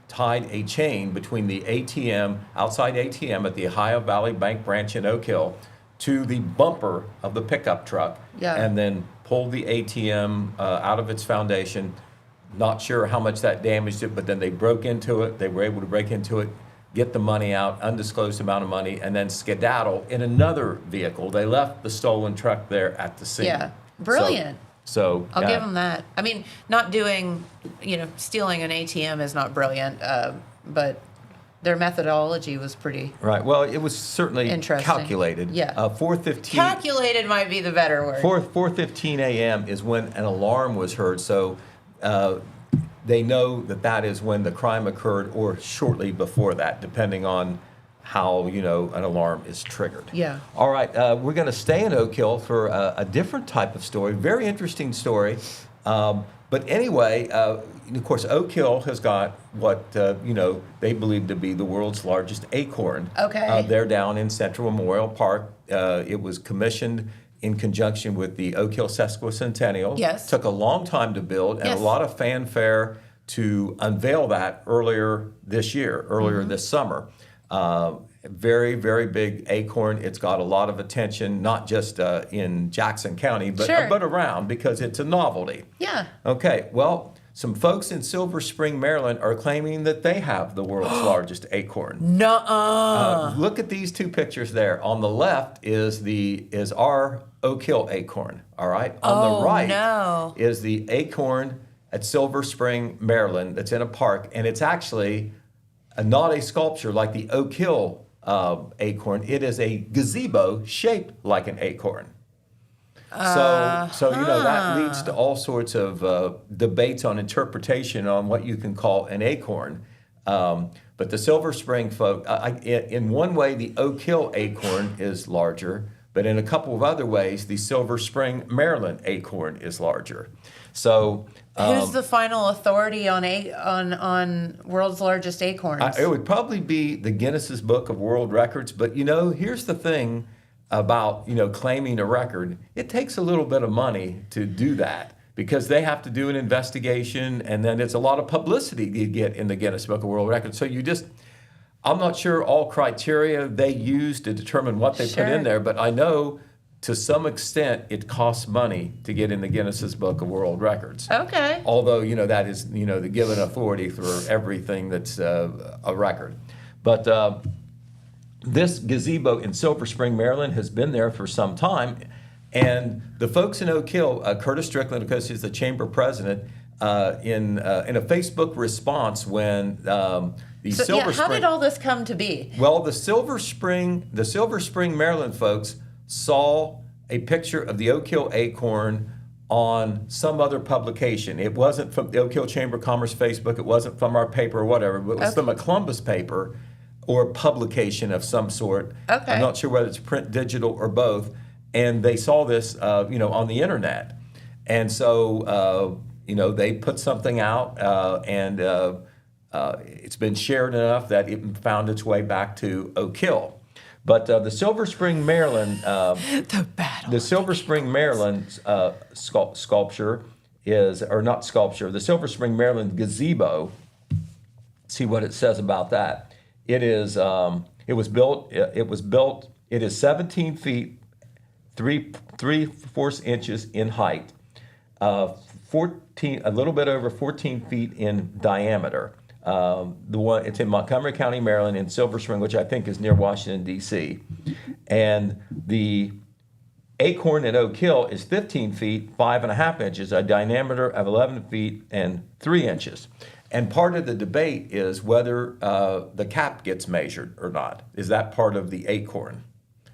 tied a chain between the ATM, outside ATM at the Ohio Valley Bank branch in Oak Hill, to the bumper of the pickup truck, and then pulled the ATM out of its foundation. Not sure how much that damaged it, but then they broke into it. They were able to break into it, get the money out, undisclosed amount of money, and then skedaddle in another vehicle. They left the stolen truck there at the scene. Yeah, brilliant. So I'll give them that. I mean, not doing, stealing an ATM is not brilliant, but their methodology was pretty right. Well, it was certainly interesting. Calculated. Yeah. 4:15. Calculated might be the better word. 4:15 a.m. is when an alarm was heard. So they know that is when the crime occurred, or shortly before that, depending on how an alarm is triggered. Yeah. All right, we're going to stay in Oak Hill for a different type of story, very interesting story. But anyway, of course, Oak Hill has got what they believe to be the world's largest acorn. Okay. They're down in Central Memorial Park. It was commissioned in conjunction with the Oak Hill Sesquicentennial. Yes. Took a long time to build, and Yes. a lot of fanfare to unveil that earlier this summer. Very, very big acorn. It's got a lot of attention, not just in Jackson County, but Sure. but around, because it's a novelty. Yeah. Okay, well, some folks in Silver Spring, Maryland are claiming that they have the world's largest acorn. Nuh-uh. Look at these two pictures there. On the left is our Oak Hill acorn, all right? On the right is the acorn at Silver Spring, Maryland, that's in a park, and it's actually not a sculpture like the Oak Hill acorn. It is a gazebo shaped like an acorn. So that leads to all sorts of debates on interpretation on what you can call an acorn. But the Silver Spring folk, in one way, the Oak Hill acorn is larger, but in a couple of other ways, the Silver Spring, Maryland acorn is larger. So who's the final authority on world's largest acorns? it would probably be the Guinness's Book of World Records. But here's the thing about claiming a record. It takes a little bit of money to do that, because they have to do an investigation, and then it's a lot of publicity you get in the Guinness Book of World Records. So I'm not sure all criteria they use to determine what they put in there, but I know to some extent it costs money to get in the Guinness's Book of World Records. Okay. Although, that is, the given authority for everything that's a record. But this gazebo in Silver Spring, Maryland has been there for some time. And the folks in Oak Hill, Curtis Strickland, because he's the chamber president, in a Facebook response when Silver Spring... how did all this come to be? Well, the Silver Spring, Maryland folks saw a picture of the Oak Hill acorn on some other publication. It wasn't from the Oak Hill Chamber of Commerce Facebook. It wasn't from our paper or whatever, but it was from a Columbus paper or publication of some sort. Okay. I'm not sure whether it's print, digital, or both. And they saw this, on the internet. And so, they put something out, and it's been shared enough that it found its way back to Oak Hill. But the Silver Spring, Maryland, the Silver Spring, Maryland sculpture is, or not sculpture, the Silver Spring, Maryland gazebo. See what it says about that. It is. It was built. It is 17 feet, 3/4 inches in height, a little bit over 14 feet in diameter. It's in Montgomery County, Maryland, in Silver Spring, which I think is near Washington, D.C. And the acorn at Oak Hill is 15 feet, 5.5 inches, a diameter of 11 feet and 3 inches. And part of the debate is whether the cap gets measured or not. Is that part of the acorn?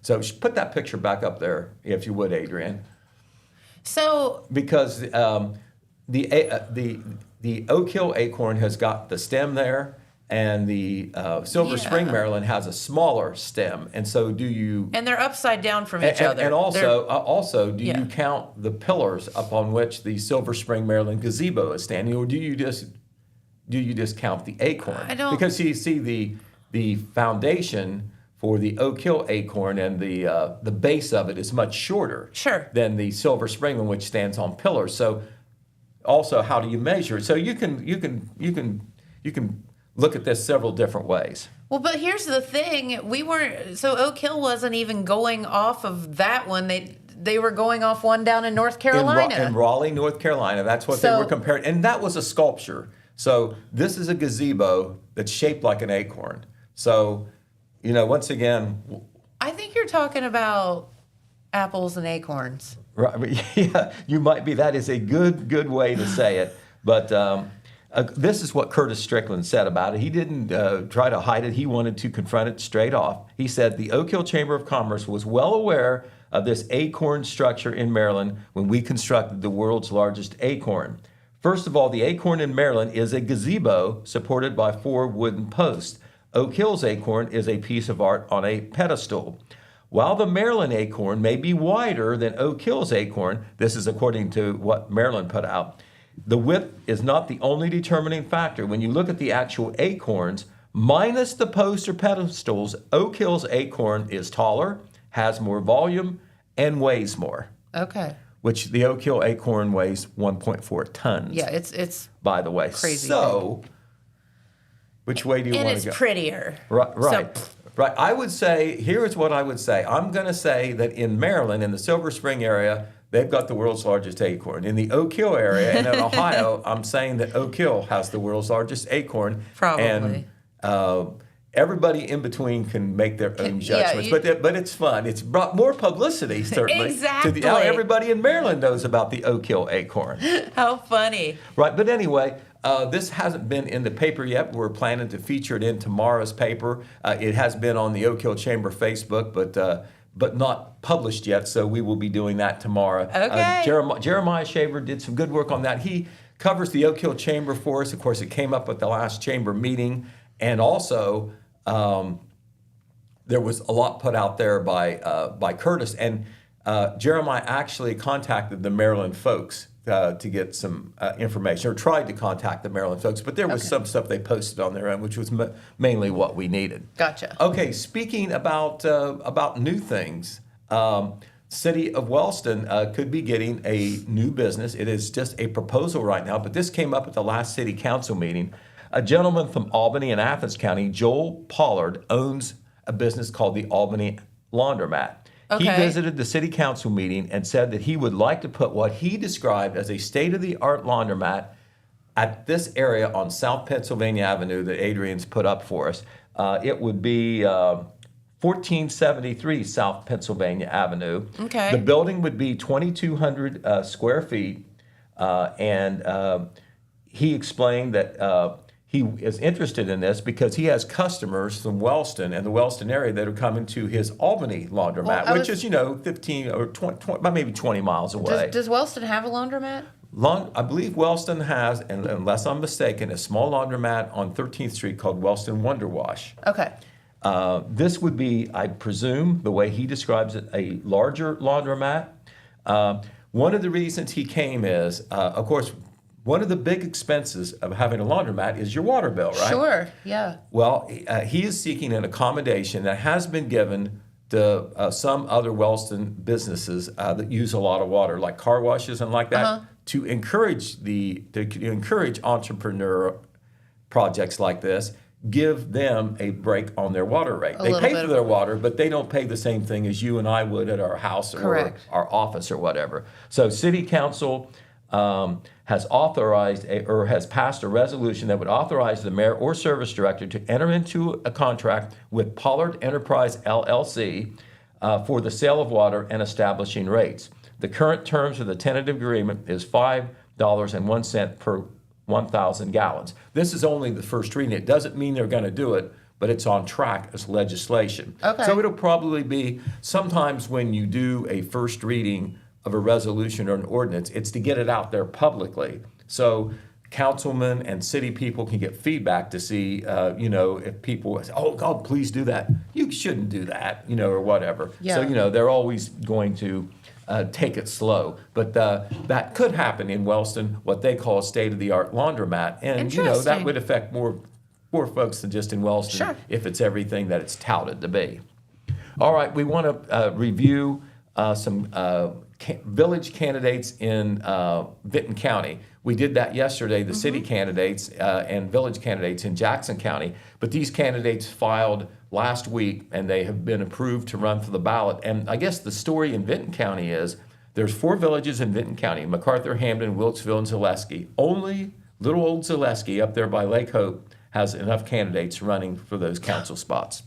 So put that picture back up there, if you would, Adrienne. So because the Oak Hill acorn has got the stem there, and the Silver Spring, Maryland has a smaller stem. And so and they're upside down from each other. And also, do you count the pillars upon which the Silver Spring, Maryland gazebo is standing, or do you just count the acorn? I don't. Because you see the foundation for the Oak Hill acorn, and the base of it is much shorter Sure. than the Silver Spring one, which stands on pillars. So also, how do you measure it? So you can look at this several different ways. Well, but here's the thing: so Oak Hill wasn't even going off of that one. They were going off one down in North Carolina. In Raleigh, North Carolina. That's what they were comparing. And that was a sculpture. So this is a gazebo that's shaped like an acorn. So, once again. I think you're talking about apples and acorns. Right, yeah, you might be. That is a good way to say it. But this is what Curtis Strickland said about it. He didn't try to hide it. He wanted to confront it straight off. He said, the Oak Hill Chamber of Commerce was well aware of this acorn structure in Maryland when we constructed the world's largest acorn. First of all, the acorn in Maryland is a gazebo supported by 4 wooden posts. Oak Hill's acorn is a piece of art on a pedestal. While the Maryland acorn may be wider than Oak Hill's acorn, this is according to what Maryland put out, the width is not the only determining factor. When you look at the actual acorns, minus the posts or pedestals, Oak Hill's acorn is taller, has more volume, and weighs more. Okay. Which the Oak Hill acorn weighs 1.4 tons. Yeah, it's by the way. crazy. So, which way do you want to go? And it's prettier. Right. So, Right. I would say, here's what I would say. I'm going to say that in Maryland, in the Silver Spring area, they've got the world's largest acorn. In the Oak Hill area and in Ohio, I'm saying that Oak Hill has the world's largest acorn. Probably. And everybody in between can make their own judgments. Yeah, but it's fun. It's brought more publicity, certainly. Exactly. Now everybody in Maryland knows about the Oak Hill acorn. How funny. Right. But anyway, this hasn't been in the paper yet. We're planning to feature it in tomorrow's paper. It has been on the Oak Hill Chamber Facebook, but not published yet, so we will be doing that tomorrow. Okay. Jeremiah Shaver did some good work on that. He covers the Oak Hill Chamber for us. Of course, it came up at the last chamber meeting, and also there was a lot put out there by Curtis, and Jeremiah actually contacted the Maryland folks to get some information, or tried to contact the Maryland folks, but there was some stuff they posted on their own, which was mainly what we needed. Gotcha. Okay, speaking about new things, City of Wellston could be getting a new business. It is just a proposal right now, but this came up at the last city council meeting. A gentleman from Albany and Athens County, Joel Pollard, owns a business called the Albany Laundromat. Okay. He visited the city council meeting and said that he would like to put what he described as a state-of-the-art laundromat at this area on South Pennsylvania Avenue that Adrian's put up for us. It would be 1473 South Pennsylvania Avenue. Okay. The building would be 2,200 square feet, and he explained that he is interested in this because he has customers from Wellston and the Wellston area that are coming to his Albany laundromat, which is 15 or 20, maybe 20 miles away. Does Wellston have a laundromat? I believe Wellston has, and unless I'm mistaken, a small laundromat on 13th Street called Wellston Wonder Wash. Okay. This would be, I presume, the way he describes it, a larger laundromat. One of the reasons he came is, of course, one of the big expenses of having a laundromat is your water bill, right? Sure, yeah. Well, he is seeking an accommodation that has been given to some other Wellston businesses that use a lot of water, like car washes and like that, to encourage entrepreneur projects like this. Give them a break on their water rate. They pay for their water, but they don't pay the same thing as you and I would at our house or our office or whatever. So City Council has authorized or has passed a resolution that would authorize the mayor or service director to enter into a contract with Pollard Enterprise LLC for the sale of water and establishing rates. The current terms of the tentative agreement is $5.01 per 1,000 gallons. This is only the first reading. It doesn't mean they're going to do it, but it's on track as legislation. Okay. So it'll probably be, sometimes when you do a first reading of a resolution or an ordinance, it's to get it out there publicly. So councilmen and city people can get feedback to see, if people say, oh, God, please do that. You shouldn't do that, or whatever. Yeah. So, they're always going to take it slow. But that could happen in Wellston, what they call a state-of-the-art laundromat. And, that would affect more poor folks than just in Wellston Sure. if it's everything that it's touted to be. All right, we want to review some village candidates in Vinton County. We did that yesterday, the city candidates and village candidates in Jackson County. But these candidates filed last week, and they have been approved to run for the ballot. And I guess the story in Vinton County is there's 4 villages in Vinton County: MacArthur, Hamden, Wilkesville, and Zaleski. Only little old Zaleski up there by Lake Hope has enough candidates running for those council spots.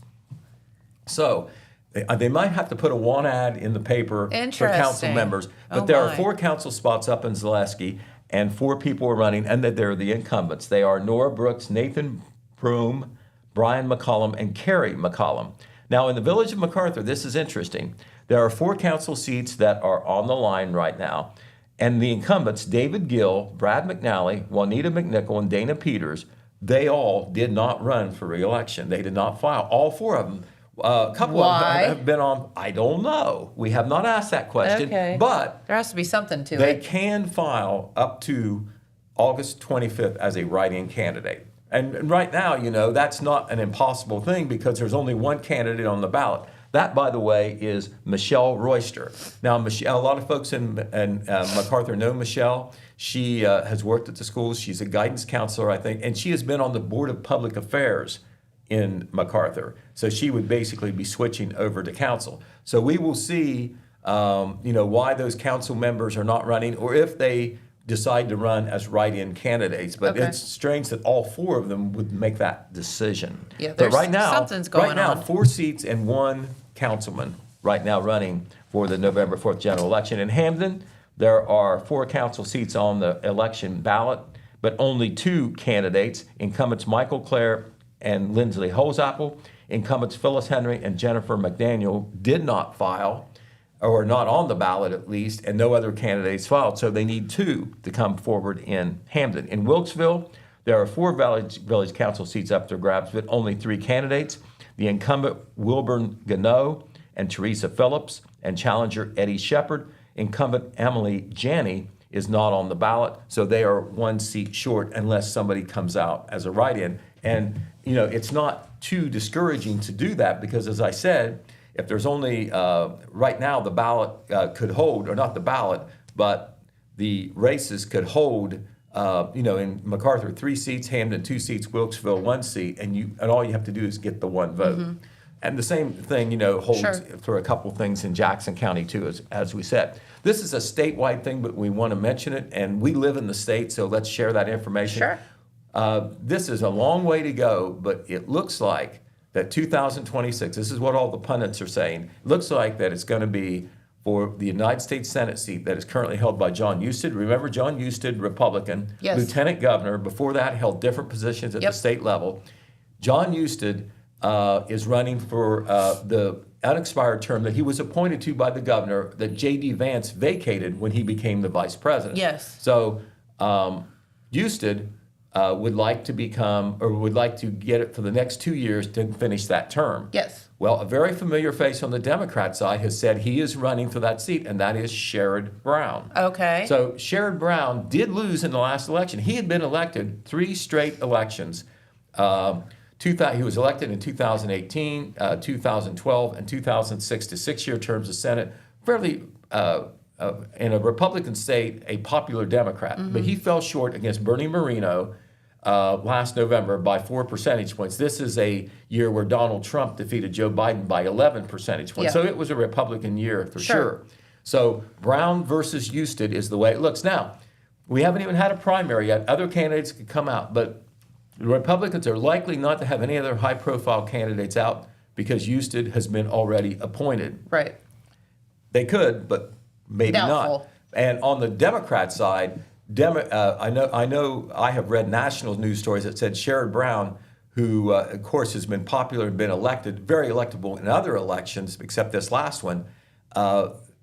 So they might have to put a want ad in the paper for council Interesting. members, but Oh, there are my. 4 council spots up in Zaleski, and 4 people are running, and that they're the incumbents. They are Nora Brooks, Nathan Broom, Brian McCollum, and Carrie McCollum. Now, in the village of MacArthur, this is interesting. There are 4 council seats that are on the line right now, and the incumbents, David Gill, Brad McNally, Juanita McNichol, and Dana Peters, they all did not run for re-election. They did not file. All 4 of them. A couple Why? of them have been on, I don't know. We have not asked that question, Okay. but There has to be something to they it. can file up to August 25th as a write-in candidate. And right now, that's not an impossible thing because there's only one candidate on the ballot. That, by the way, is Michelle Royster. Now, Michelle, a lot of folks in MacArthur know Michelle. She has worked at the schools. She's a guidance counselor, I think, and she has been on the Board of Public Affairs in MacArthur. So she would basically be switching over to council. So we will see, why those council members are not running, or if they decide to run as write-in candidates. But Okay. it's strange that all 4 of them would make that decision. Yeah, But there's right now, something's going on. 4 seats and 1 councilman right now running for the November 4th general election. In Hamden, there are 4 council seats on the election ballot, but only 2 candidates: incumbents Michael Clare and Lindsley Holzapfel. Incumbents Phyllis Henry and Jennifer McDaniel did not file, or not on the ballot at least, and no other candidates filed. So they need 2 to come forward in Hamden. In Wilkesville, there are 4 village council seats up for grabs, but only 3 candidates: the incumbent Wilburn Gano and Teresa Phillips, and challenger Eddie Shepard. Incumbent Emily Janney is not on the ballot, so they are 1 seat short unless somebody comes out as a write-in. And it's not too discouraging to do that because, as I said, if there's only, right now the ballot could hold, or not the ballot, but the races could hold, in MacArthur 3 seats, Hamden 2 seats, Wilkesville 1 seat, and all you have to do is get the 1 vote. And the same thing, holds Sure. for a couple things in Jackson County too, as we said. This is a statewide thing, but we want to mention it, and we live in the state, so let's share that information. Sure. This is a long way to go, but it looks like that 2026, this is what all the pundits are saying, it looks like that it's going to be for the United States Senate seat that is currently held by John Husted. Remember John Husted, Republican, Yes. lieutenant governor, before that held different positions at Yep. the state level. John Husted is running for the unexpired term that he was appointed to by the governor that J.D. Vance vacated when he became the vice president. Yes. So Husted would like to get it for the next 2 years to finish that term. Yes. Well, a very familiar face on the Democrat side has said he is running for that seat, and that is Sherrod Brown. Okay. So Sherrod Brown did lose in the last election. He had been elected 3 straight elections. He was elected in 2018, 2012, and 2006 to 6-year terms of Senate. Fairly, in a Republican state, a popular Democrat. But he fell short against Bernie Moreno last November by 4 percentage points. This is a year where Donald Trump defeated Joe Biden by 11 percentage points. Yeah. So it was a Republican year for sure. So Brown versus Husted is the way it looks. Now, we haven't even had a primary yet. Other candidates could come out, but the Republicans are likely not to have any other high-profile candidates out because Husted has been already appointed. Right. They could, but maybe Doubtful. not. And on the Democrat side, I have read national news stories that said Sherrod Brown, who of course has been popular and been elected, very electable in other elections except this last one,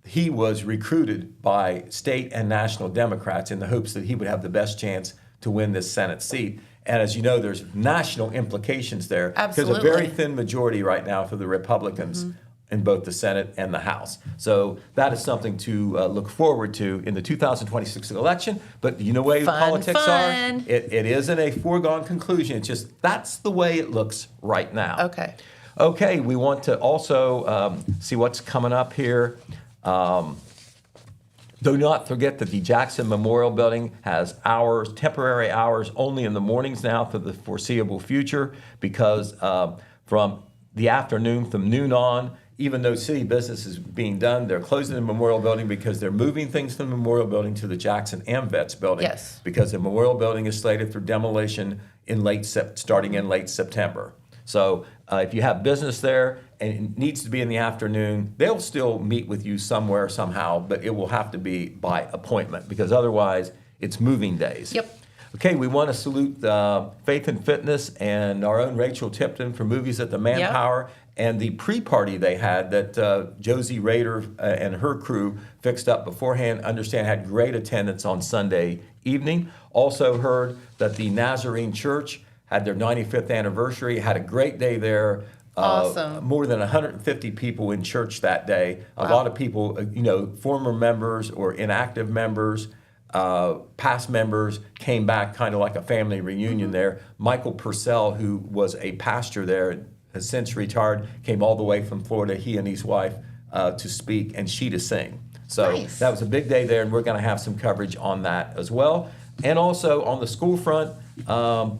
he was recruited by state and national Democrats in the hopes that he would have the best chance to win this Senate seat. And as you know, there's national implications there. Absolutely. Because a very thin majority right now for the Republicans in both the Senate and the House. So that is something to look forward to in the 2026 election. But you know the way politics fun. are? It isn't a foregone conclusion. It's just that's the way it looks right now. Okay. Okay, we want to also see what's coming up here. Do not forget that the Jackson Memorial Building has hours, temporary hours, only in the mornings now for the foreseeable future, because from the afternoon, from noon on, even though city business is being done, they're closing the Memorial Building because they're moving things from the Memorial Building to the Jackson AmVets Building. Yes. Because the Memorial Building is slated for demolition starting in late September. So if you have business there and it needs to be in the afternoon, they'll still meet with you somewhere, somehow, but it will have to be by appointment, because otherwise it's moving days. Yep. Okay, we want to salute Faith and Fitness and our own Rachel Tipton for Movies at the Manpower and the pre-party they had that Josie Rader and her crew fixed up beforehand. Understand had great attendance on Sunday evening. Also heard that the Nazarene Church had their 95th anniversary, had a great day there. Awesome. More than 150 people in church that day. A lot of people, former members or inactive members, past members came back, kind of like a family reunion there. Michael Purcell, who was a pastor there, has since retired, came all the way from Florida, he and his wife, to speak, and she to sing. So Nice. that was a big day there, and we're going to have some coverage on that as well. And also on the school front,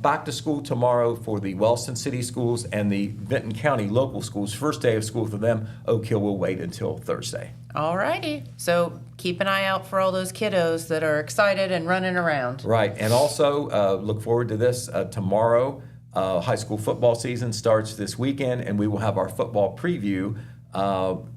back to school tomorrow for the Wellston City schools and the Benton County local schools. First day of school for them. Oak Hill will wait until Thursday. All righty. So keep an eye out for all those kiddos that are excited and running around. Right, and also look forward to this tomorrow. High school football season starts this weekend, and we will have our football preview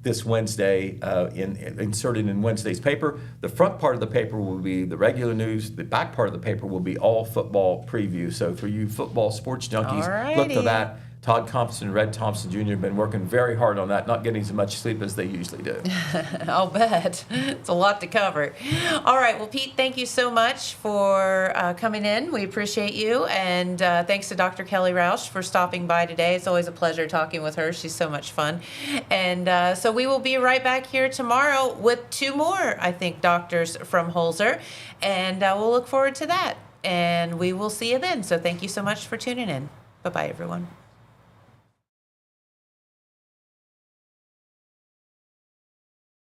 this Wednesday, inserted in Wednesday's paper. The front part of the paper will be the regular news. The back part of the paper will be all football preview. So for you football sports junkies, look for that. Todd Thompson and Red Thompson Jr. have been working very hard on that, not getting as much sleep as they usually do. I'll bet. It's a lot to cover. All right. Well, Pete, thank you so much for coming in. We appreciate you. And thanks to Dr. Kelly Roush for stopping by today. It's always a pleasure talking with her. She's so much fun. And so we will be right back here tomorrow with 2 more, I think, doctors from Holzer. And we'll look forward to that. And we will see you then. So thank you so much for tuning in. Bye-bye, everyone.